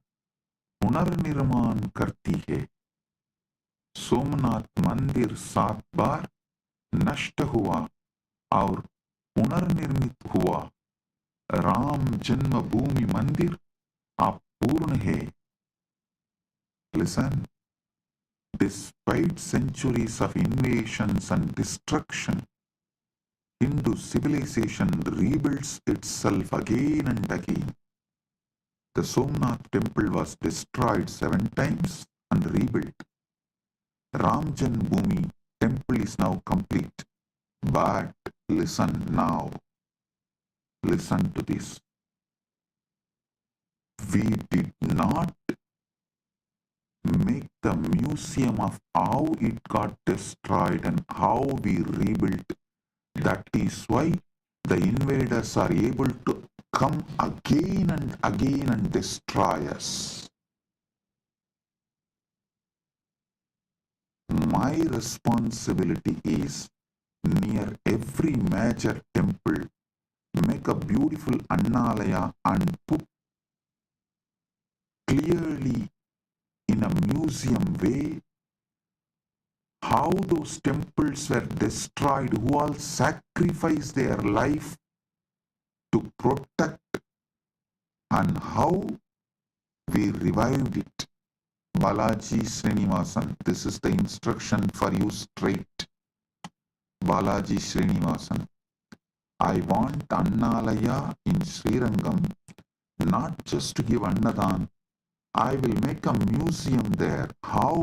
पुनर्निर्माण करती है। सोमनाथ मंदिर 7 बार नष्ट हुआ और पुनर्निर्मित हुआ। राम जन्मभूमि मंदिर अपूर्ण है। Listen. Despite centuries of invasions and destruction, Hindu civilization rebuilds itself again and again. The Somnath temple was destroyed 7 times and rebuilt. Ram Janmabhoomi temple is now complete. But listen now. Listen to this. We did not make the museum of how it got destroyed and how we rebuilt. That is why the invaders are able to come again and again and destroy us. My responsibility is near every major temple make a beautiful annalaya and put clearly in a museum way how those temples were destroyed, who all sacrificed their life to protect, and how we revived it. Balaji Srinivasan, this is the instruction for you straight. Balaji Srinivasan, I want Annalaya in Srirangam, not just to give Annadan. I will make a museum there. How?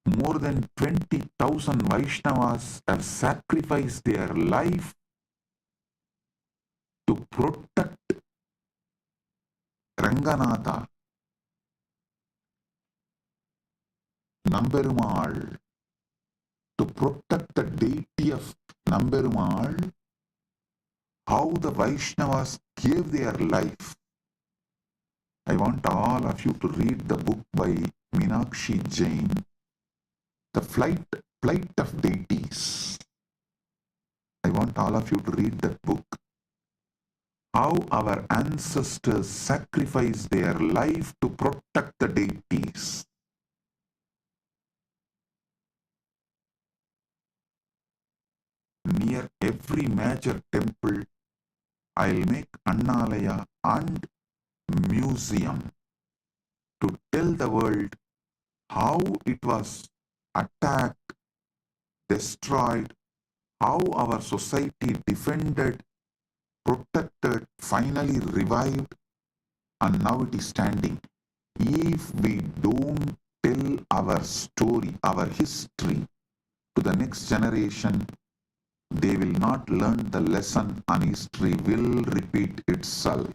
More than 20,000 Vaishnavas have sacrificed their life to protect Ranganatha, Namberumal, to protect the deity of Namberumal, how the Vaishnavas gave their life. I want all of you to read the book by Meenakshi Jain, The Flight of Deities. I want all of you to read that book. How our ancestors sacrificed their life to protect the deities. Near every major temple, I'll make Annalaya and museum to tell the world how it was attacked, destroyed, how our society defended, protected, finally revived, and now it is standing. If we don't tell our story, our history to the next generation, they will not learn the lesson and history will repeat itself.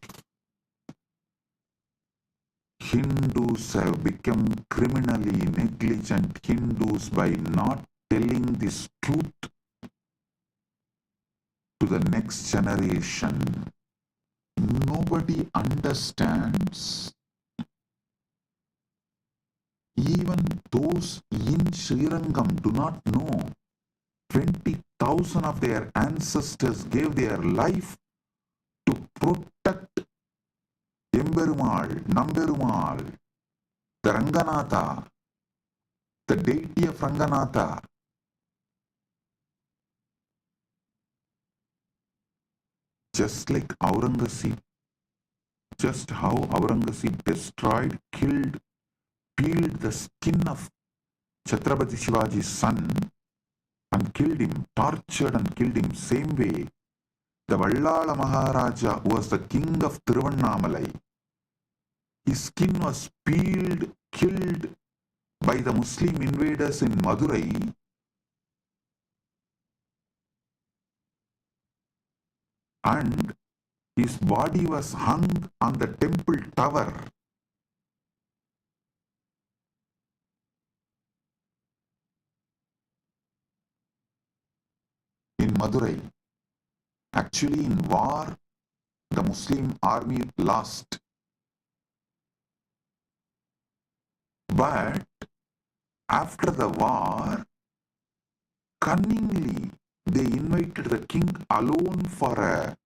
Hindus have become criminally negligent Hindus by not telling this truth to the next generation. Nobody understands. Even those in Srirangam do not know. 20,000 of their ancestors gave their life to protect Emberumal, Namberumal, the Ranganatha. the deity of Ranganatha. Just like Aurangzeb, just how Aurangzeb destroyed, killed, peeled the skin of Chhatrapati Shivaji's son and killed him, tortured and killed him. Same way, the Vallala Maharaja, who was the king of Tiruvannamalai, his skin was peeled, killed by the Muslim invaders in Madurai. And his body was hung on the temple tower. In Madurai. Actually, in war, the Muslim army lost. But after the war, cunningly, they invited the king alone for a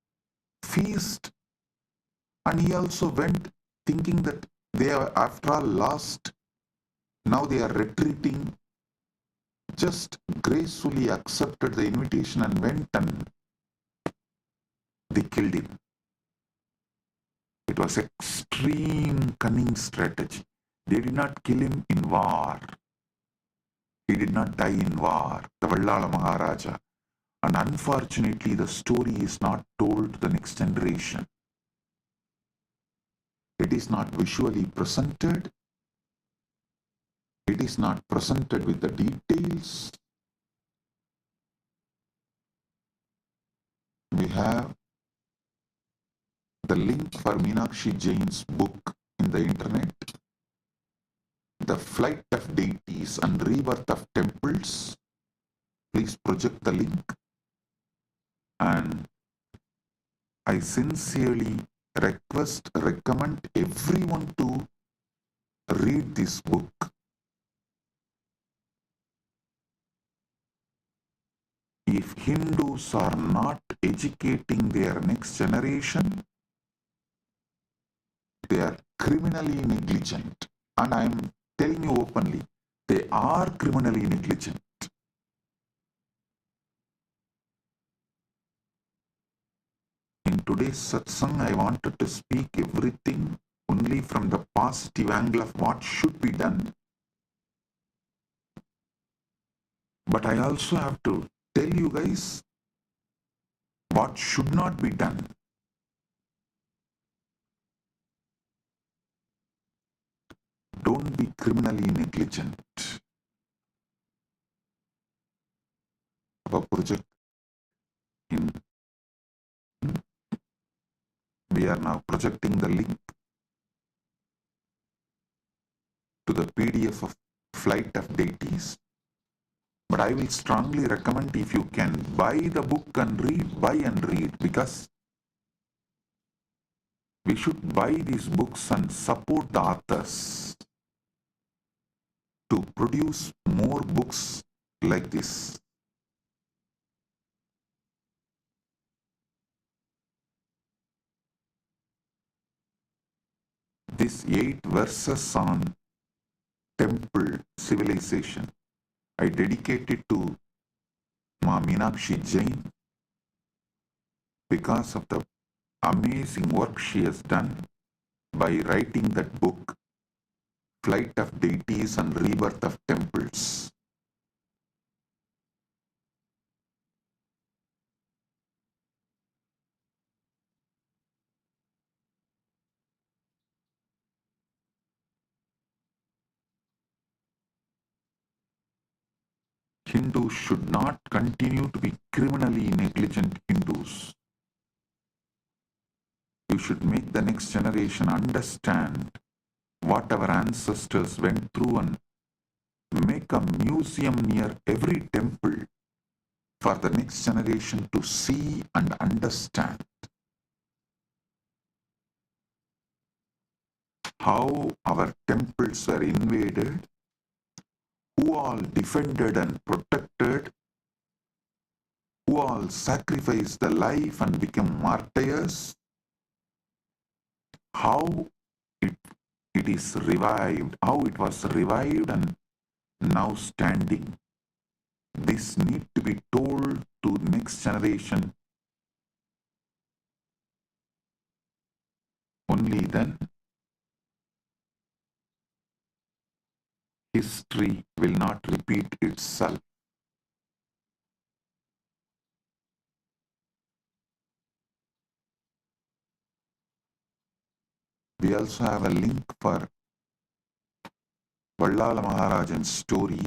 feast, and he also went thinking that they have after all lost. Now they are retreating. Just gracefully accepted the invitation and went, and they killed him. It was extreme cunning strategy. They did not kill him in war. He did not die in war, the Vallala Maharaja. And unfortunately, the story is not told to the next generation. It is not visually presented. It is not presented with the details. We have the link for Meenakshi Jain's book in the internet, The Flight of Deities and Rebirth of Temples. Please project the link. And I sincerely recommend everyone to read this book. If Hindus are not educating their next generation, they are criminally negligent. And I am telling you openly, they are criminally negligent. In today's satsang, I wanted to speak everything only from the positive angle of what should be done. But I also have to tell you guys what should not be done. Don't be criminally negligent. Our project we are now projecting the link to the PDF of Flight of Deities. But I will strongly recommend, if you can buy the book and read, buy and read, because we should buy these books and support the authors to produce more books like this. These 8 verses on temple civilization, I dedicate it to Ma Meenakshi Jain because of the amazing work she has done by writing that book, Flight of Deities and Rebirth of Temples. Hindus should not continue to be criminally negligent Hindus. You should make the next generation understand what our ancestors went through and make a museum near every temple for the next generation to see and understand how our temples were invaded, who all defended and protected, who all sacrificed their life and became martyrs, how it is revived, how it was revived and now standing. This need to be told to next generation. Only then history will not repeat itself. We also have a link for Vallala Maharajan's story,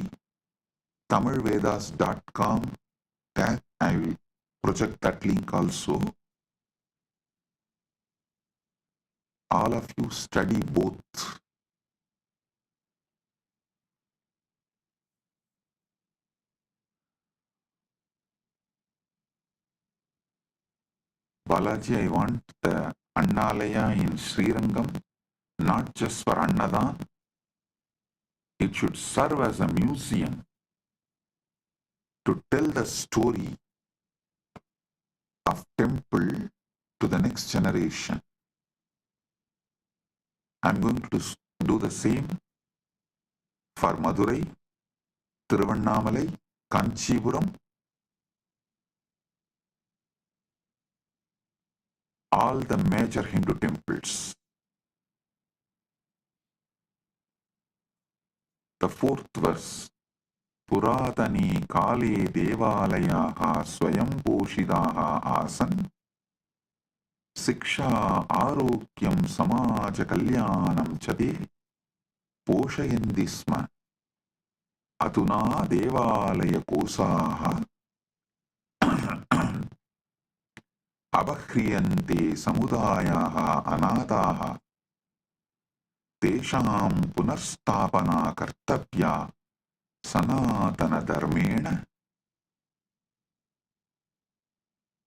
tamilvedas.com. That I will project that link also. All of you study both. Balaji, I want the Annalaya in Srirangam, not just for Annadan. It should serve as a museum to tell the story of temple to the next generation. I'm going to do the same for Madurai, Tiruvannamalai, Kanchipuram, all the major Hindu temples. The fourth verse, Puratani Kale Devalayaha Swayam Poshidaha Asan Siksha Arokyam Samaja Kalyanam Chade Poshayandisma Atuna Devalaya Kosaha Abakhriyante Samudayaha Anataha Tesham Punarstapana Kartabhya Sanatana Dharmena.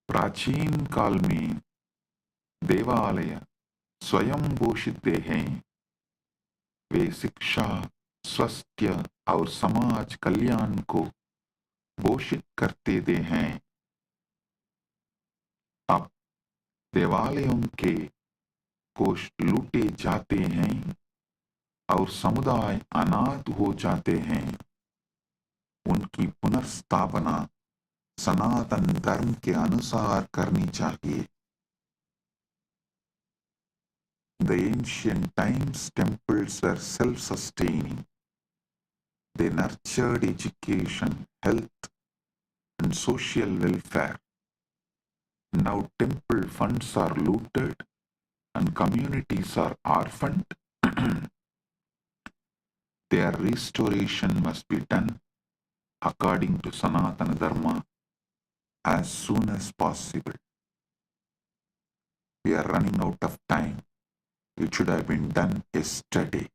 प्राचीन काल में देवालय स्वयं पोषित हैं। वे शिक्षा, स्वास्थ्य और समाज कल्याण को पोषित करते हैं। अब देवालयों के कोष लूटे जाते हैं और समुदाय अनाथ हो जाते हैं। उनकी पुनर्स्थापना सनातन धर्म के अनुसार करनी चाहिए। The ancient times temples were self-sustaining. They nurtured education, health, and social welfare. Now temple funds are looted and communities are orphaned. Their restoration must be done according to Sanatana Dharma as soon as possible. We are running out of time. It should have been done yesterday.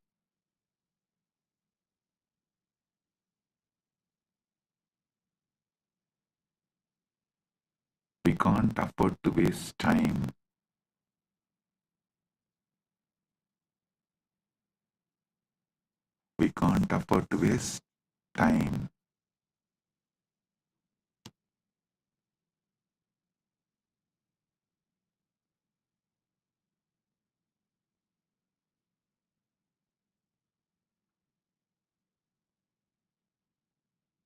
We can't afford to waste time. We can't afford to waste time.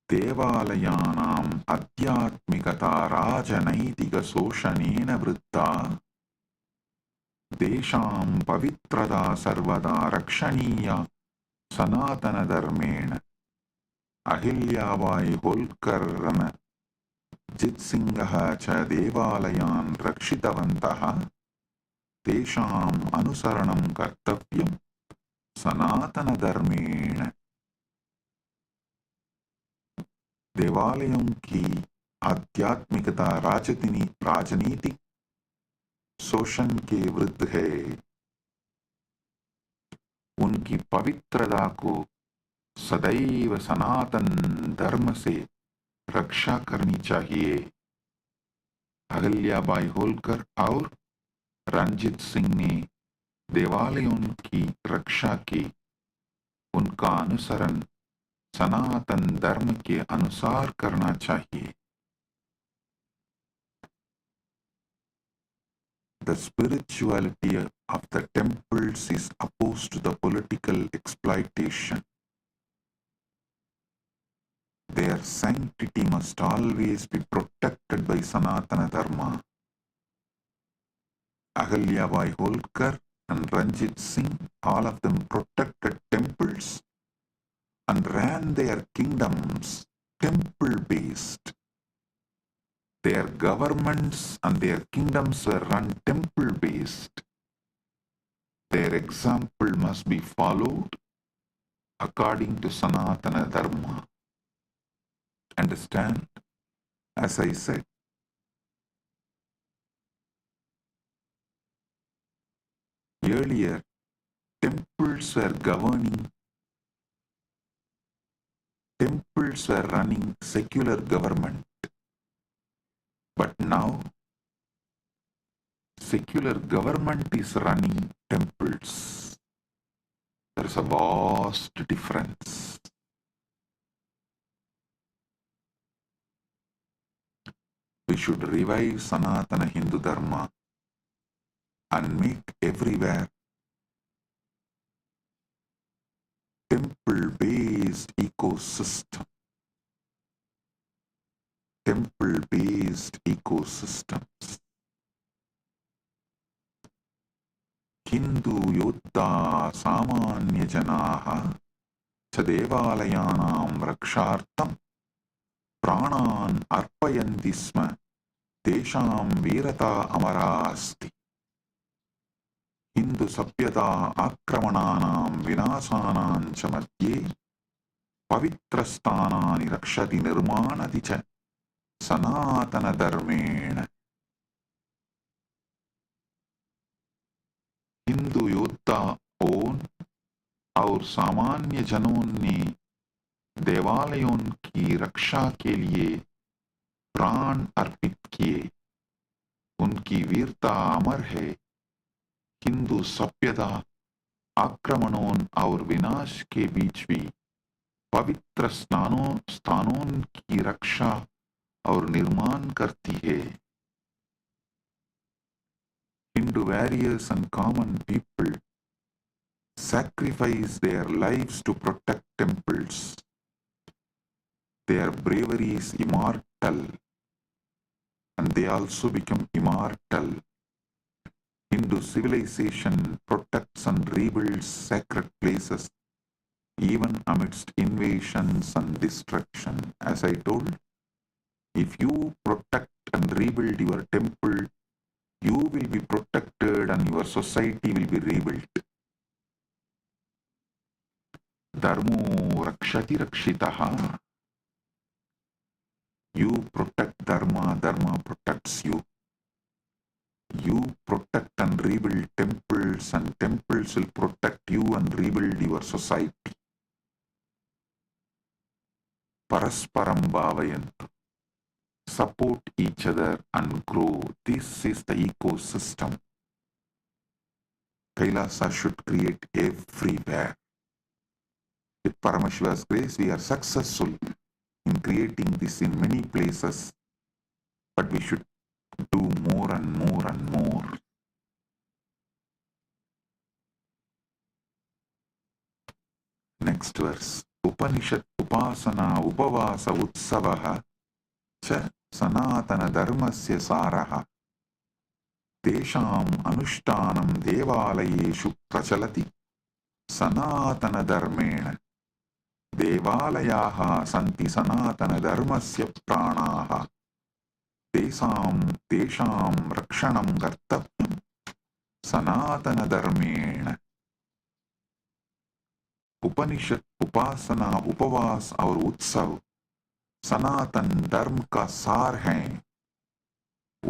देवालयानाम् आध्यात्मिकता राजनैतिकशोषणेन वृद्धा देशां पवित्रता सर्वदा रक्षणीया सनातनधर्मेण। अहिल्याबाई होल्कर जित्सिंहः च देवालयान् रक्षितवन्तः। तेषाम् अनुसरणं कर्तव्यं सनातनधर्मेण। देवालयों की आध्यात्मिकता राजनीतिक शोषण के विरुद्ध है। उनकी पवित्रता को सदैव सनातन धर्म से रक्षा करनी चाहिए। अहिल्याबाई होल्कर और रणजीत सिंह ने देवालयों की रक्षा की। उनका अनुसरण सनातन धर्म के अनुसार करना चाहिए। The spirituality of the temples is opposed to the political exploitation. Their sanctity must always be protected by Sanatana Dharma. Ahalyabai Holkar and Ranjit Singh, all of them protected temples and ran their kingdoms temple-based. Their governments and their kingdoms were run temple-based. Their example must be followed according to Sanatana Dharma. Understand? As I said, earlier, temples were running secular government. But now, secular government is running temples. There is a vast difference. We should revive Sanatana Hindu Dharma and make everywhere temple-based ecosystem. Temple-based ecosystems. Hindu Yoddha Samanya Janaha cha Devalayanam Rakshartam Pranan Arpayanti Sma Tesham Virata Amarasti. Hindu Sapyata Akramananam Vinasanam cha Madhye Pavitrasthanani Rakshati Nirmanati cha Sanatana Dharmena. Hindu योद्धा own और सामान्य जनों ने देवालयों की रक्षा के लिए प्राण अर्पित किए. उनकी वीरता अमर है. हिंदू सभ्यता आक्रमणों और विनाश के बीच भी पवित्र स्थानों की रक्षा और निर्माण करती है. Hindu warriors and common people sacrifice their lives to protect temples. Their bravery is immortal, and they also become immortal. Hindu civilization protects and rebuilds sacred places even amidst invasions and destruction. As I told, if you protect and rebuild your temple, you will be protected and your society will be rebuilt. Dharmo rakshati rakshitaha. You protect Dharma, Dharma protects you. You protect and rebuild temples, and temples will protect you and rebuild your society. Parasparam bhavayantu. Support each other and grow. This is the ecosystem Kailasa should create everywhere. With Paramashiva's grace, we are successful in creating this in many places, but we should do more and more and more. Next verse. Upanishad Upasana Upavasa Utsavaha cha Sanatana Dharmasya Saraha Tesham Anushtanam Devalayeshu Prachalati Sanatana Dharmena Devalayaha Santi Sanatana Dharmasya Pranaha Tesham Rakshanam Kartavyam Sanatana Dharmena. उपनिषद उपासना उपवास और उत्सव सनातन धर्म का सार हैं.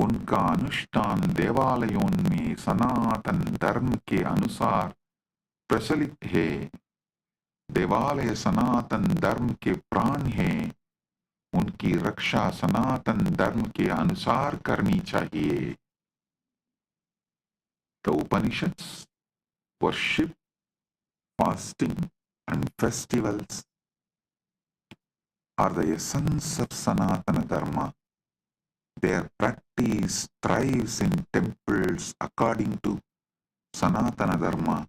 उनका अनुष्ठान देवालयों में सनातन धर्म के अनुसार प्रचलित है. देवालय सनातन धर्म के प्राण हैं. उनकी रक्षा सनातन धर्म के अनुसार करनी चाहिए. The Upanishads worship, fasting and festivals are the essence of Sanatana Dharma. Their practice thrives in temples according to Sanatana Dharma.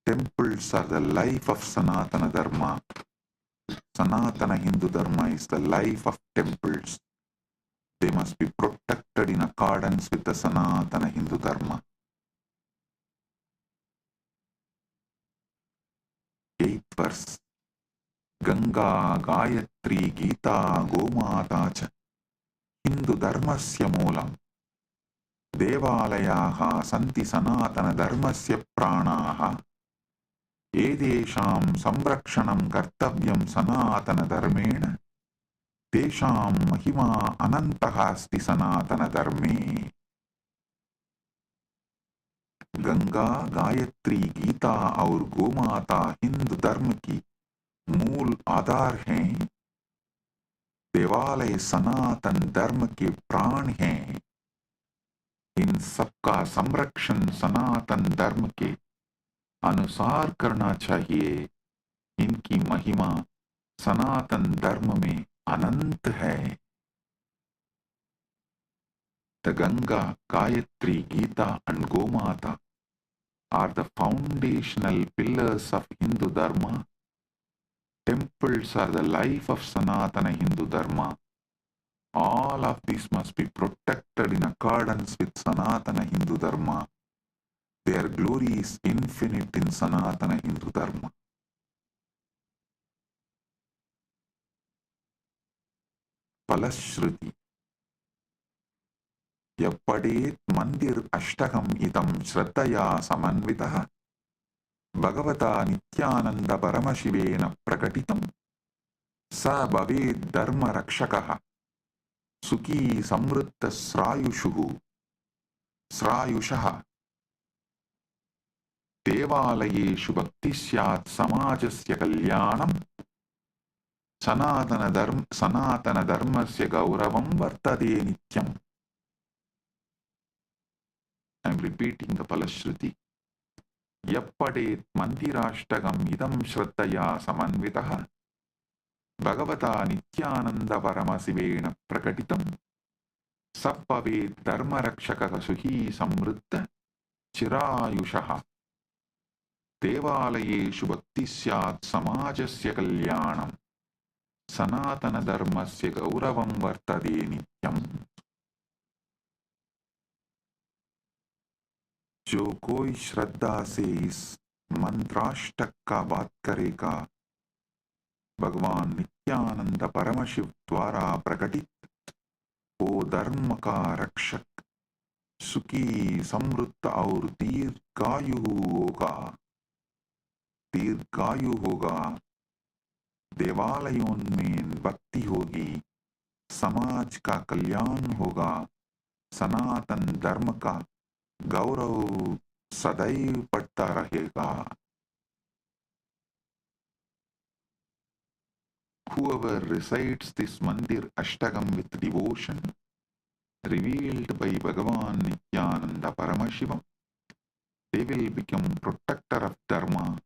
Temples are the life of Sanatana Dharma. Sanatana Hindu Dharma is the life of temples. They must be protected in accordance with the Sanatana Hindu Dharma. 8th verse. Ganga, Gayatri, Gita, Gomata cha Hindu Dharmasya moolam. Devalayaha santi Sanatana Dharmasya pranaha. Edesham samrakshanam kartavyam Sanatana Dharmena. Tesham mahima anantaha asti Sanatana Dharme. Ganga, Gayatri, Gita और गोमाता हिंदू धर्म की मूल आधार हैं। देवालय सनातन धर्म के प्राण हैं। इन सबका संरक्षण सनातन धर्म के अनुसार करना चाहिए। इनकी महिमा सनातन धर्म में अनंत है। The Ganga, Gayatri, Gita and Gomata are the foundational pillars of Hindu Dharma. Temples are the life of Sanatana Hindu Dharma. All of these must be protected in accordance with Sanatana Hindu Dharma. Their glory is infinite in Sanatana Hindu Dharma. Palashruti. Yappadet mandir ashtagam idam shraddhaya samanvitaha Bhagavata Nithyananda Paramashivena prakatitam sa bhaved dharma rakshakaha sukhi samruddha srayushaha devalayeshu bhakti syat samajasya kalyanam sanatana dharmasya gauravam vartade nityam. I am repeating the Palashruti. Yappadet mandirashtagam idam shraddhaya samanvitaha Bhagavata Nithyananda Paramashivena prakatitam sabbhaved dharma rakshakaha suhi samruddha chirayushaha devalayeshu bhakti syat samajasya kalyanam sanatana dharmasya gauravam vartade nityam. जो कोई श्रद्धा से इस मंत्राष्टक का बात करेगा भगवान नित्यानंद परमशिव द्वारा प्रकटित वो धर्म का रक्षक सुखी समृद्ध और दीर्घायु होगा। देवालयों में भक्ति होगी, समाज का कल्याण होगा, सनातन धर्म का गौरव सदैव बढ़ता रहेगा। Whoever recites this mandir ashtagam with devotion revealed by Bhagavan Nithyananda Paramashivam, they will become protector of dharma,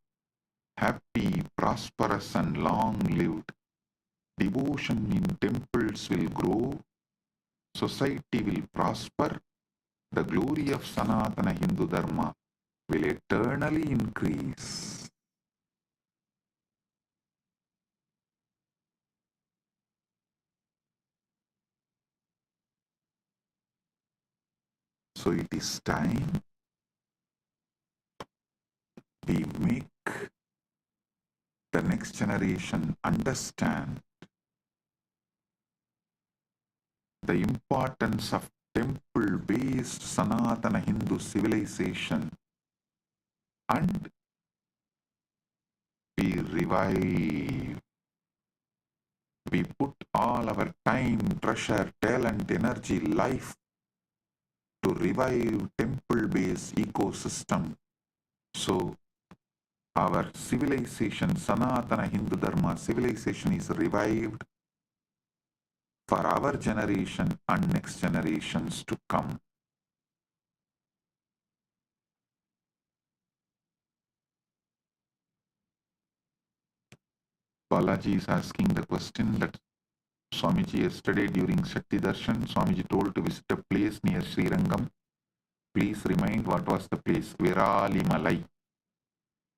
happy, prosperous and long-lived. Devotion in temples will grow, society will prosper, the glory of Sanatana Hindu Dharma will eternally increase. So it is time we make the next generation understand the importance of temple-based Sanatana Hindu civilization, and we revive. We put all our time, treasure, talent, energy, life to revive temple-based ecosystem. So our civilization, Sanatana Hindu Dharma civilization is revived for our generation and next generations to come. Balaji is asking the question that Swamiji yesterday during Shakti Darshan, Swamiji told to visit a place near Srirangam. Please remind what was the place. Viralimalai.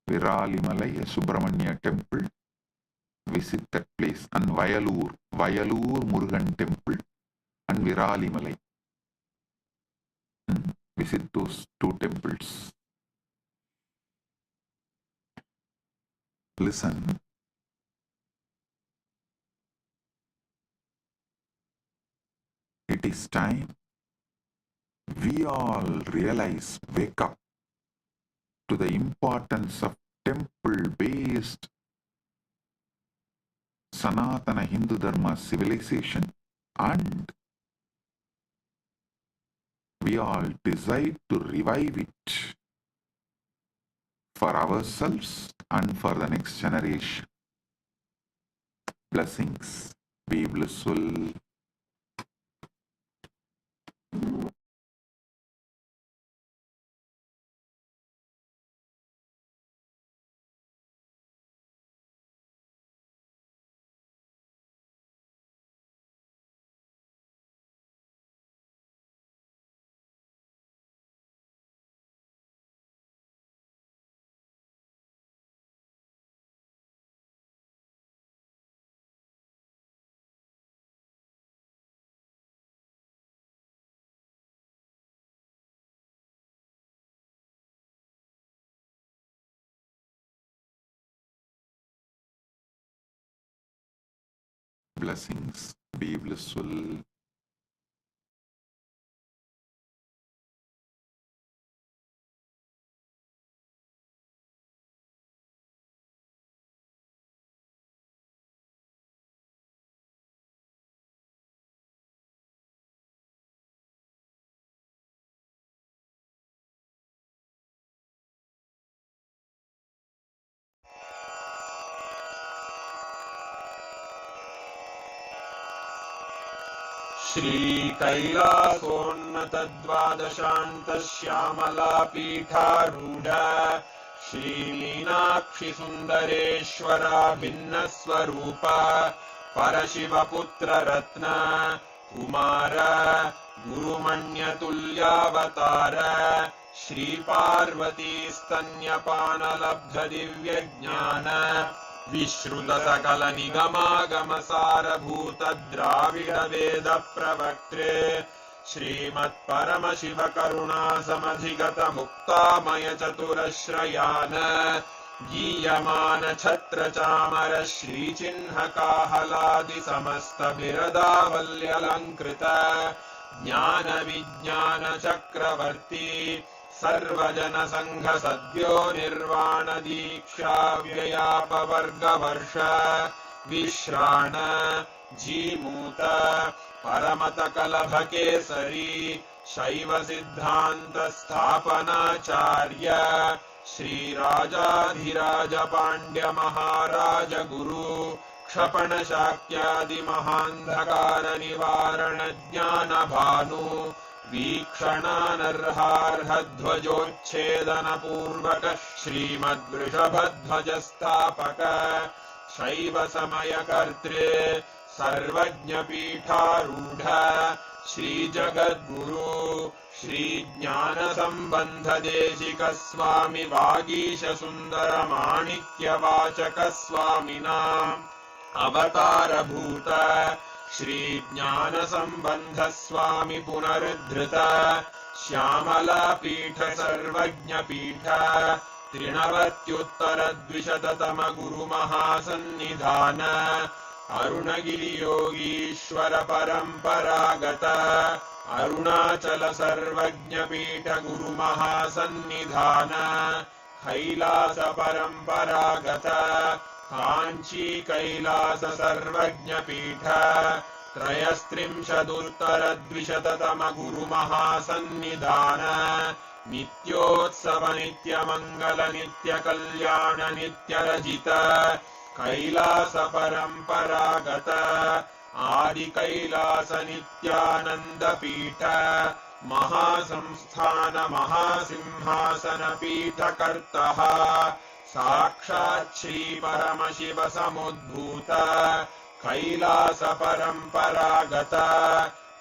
Viralimalai, a Subramanya temple. visit that place, and Vayalur Murugan temple and Viralimalai. Visit those two temples. Listen. It is time we all realize, wake up to the importance of temple-based Sanatana Hindu Dharma civilization, and we all decide to revive it for ourselves and for the next generation. Blessings. Be blissful. Blessings. Be blissful. श्रीकैलासोन्नतद्वादशान्तश्यामलापीठारूढ श्रीमीनाक्षिसुन्दरेश्वरा भिन्नस्वरूप परशिवपुत्ररत्न Kumar गुरुमण्यतुल्यावतार श्रीपार्वतीस्तन्यपानलब्धदिव्यज्ञान विश्रुतसकलनिगमागमसारभूतद्राविडवेदप्रवक्त्रे श्रीमत्परमशिवकरुणासमधिगतमुक्तामयचतुरश्रयान् गीयमानछत्रचामर श्रीचिह्नकाहलादिसमस्तबिरदावल्यलङ्कृत ज्ञानविज्ञानचक्रवर्ती सर्वजनसङ्घसद्यो निर्वाणदीक्षाव्ययापवर्गवर्ष विश्राण Jimuta परमतकलभकेसरी शैवसिद्धान्तस्थापनाचार्य श्रीराजाधिराजपाण्ड्यमहाराजगुरु क्षपणशाक्यादिमहान्धकारनिवारणज्ञानभानु वीक्षणानर्हार्हध्वजोच्छेदनपूर्वक श्रीमद्वृषभध्वजस्थापक शैवसमयकर्त्रे सर्वज्ञपीठारूढ श्रीजगद्गुरु श्रीज्ञानसम्बन्धदेशिकस्वामि वागीशसुन्दरमाणिक्यवाचकस्वामिनाम् अवतारभूत श्रीज्ञानसम्बन्धस्वामि पुनरुद्धृत श्यामलापीठ सर्वज्ञपीठ त्रिनवत्युत्तरद्विशततम गुरुमहासन्निधान अरुणगिरियोगीश्वर परम्परागत अरुणाचल सर्वज्ञपीठ गुरुमहासन्निधान कैलास परम्परागत काञ्ची कैलास सर्वज्ञपीठ त्रयस्त्रिंशदुत्तरद्विशततम गुरुमहासन्निधान नित्योत्सव नित्यमङ्गल नित्यकल्याण नित्यरजित कैलास परम्परागत आदिकैलास नित्यानन्दपीठ महासंस्थान महासिंहासन पीठकर्तः साक्षात् श्री परमशिव समुद्भूत कैलास परम्परागत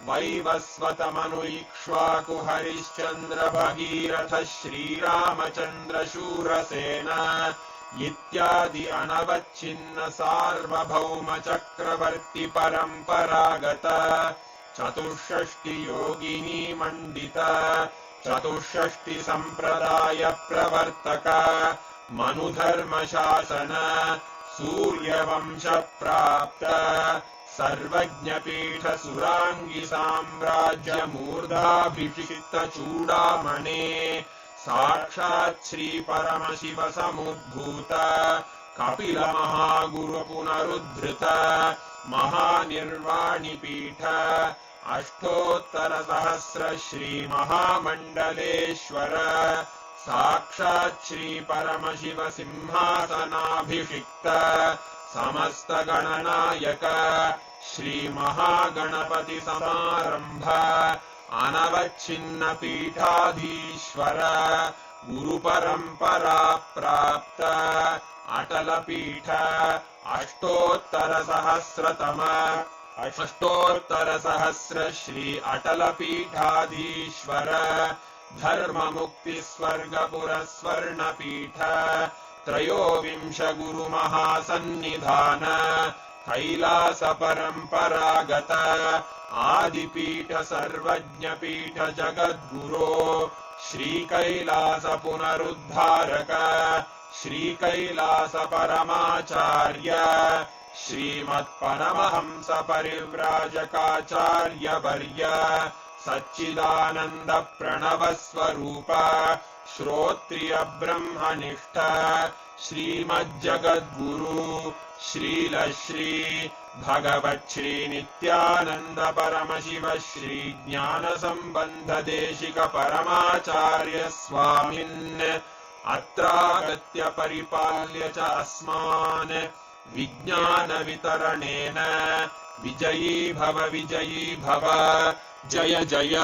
वैवस्वतमनुइक्ष्वाकु हरिश्चन्द्र भगीरथ श्रीरामचन्द्र शूरसेन इत्यादि अनवच्छिन्न सार्वभौम चक्रवर्ति परम्परागत चतुष्षष्टि योगिनी मंडित चतुष्षष्टि संप्रदाय प्रवर्तक मनुधर्म शासन सूर्यवंश प्राप्त सर्वज्ञपीठ सुरांगी साम्राज्य मूर्धाभिषिक्त चूडामणे साक्षात् श्री परमशिव समुद्भूत कपिल महागुरु पुनरुद्धृत महानिर्वाणि पीठ अष्टोत्तर सहस्र श्री महामंडलेश्वर साक्षात् श्री परमशिव सिंहासनाभिषिक्त समस्त गणनायक श्री महागणपति समारंभ अनवच्छिन्न पीठाधीश्वर गुरु परंपरा प्राप्त अटल पीठ अष्टोत्तर सहस्र श्री अटल पीठाधीश्वर धर्म मुक्ति स्वर्गपुर स्वर्ण पीठ त्रयोविंश गुरु महासन्निधान कैलास परंपरागत आदिपीठ सर्वज्ञ पीठ जगद्गुरो श्री कैलास पुनरुद्धारक श्री कैलास परमाचार्य श्रीमत्परमहंस परिव्राजकाचार्य वर्य सच्चिदानंद प्रणव स्वरूप श्रोत्रिय ब्रह्मनिष्ठ श्रीमज्जगद्गुरु श्रील श्री भगवत् श्री नित्यानंद परमशिव श्री ज्ञान संबंध देशिक परमाचार्य स्वामिन् अत्रागत्य परिपाल्य च अस्मान् विज्ञान वितरणेन विजयी भव जय जय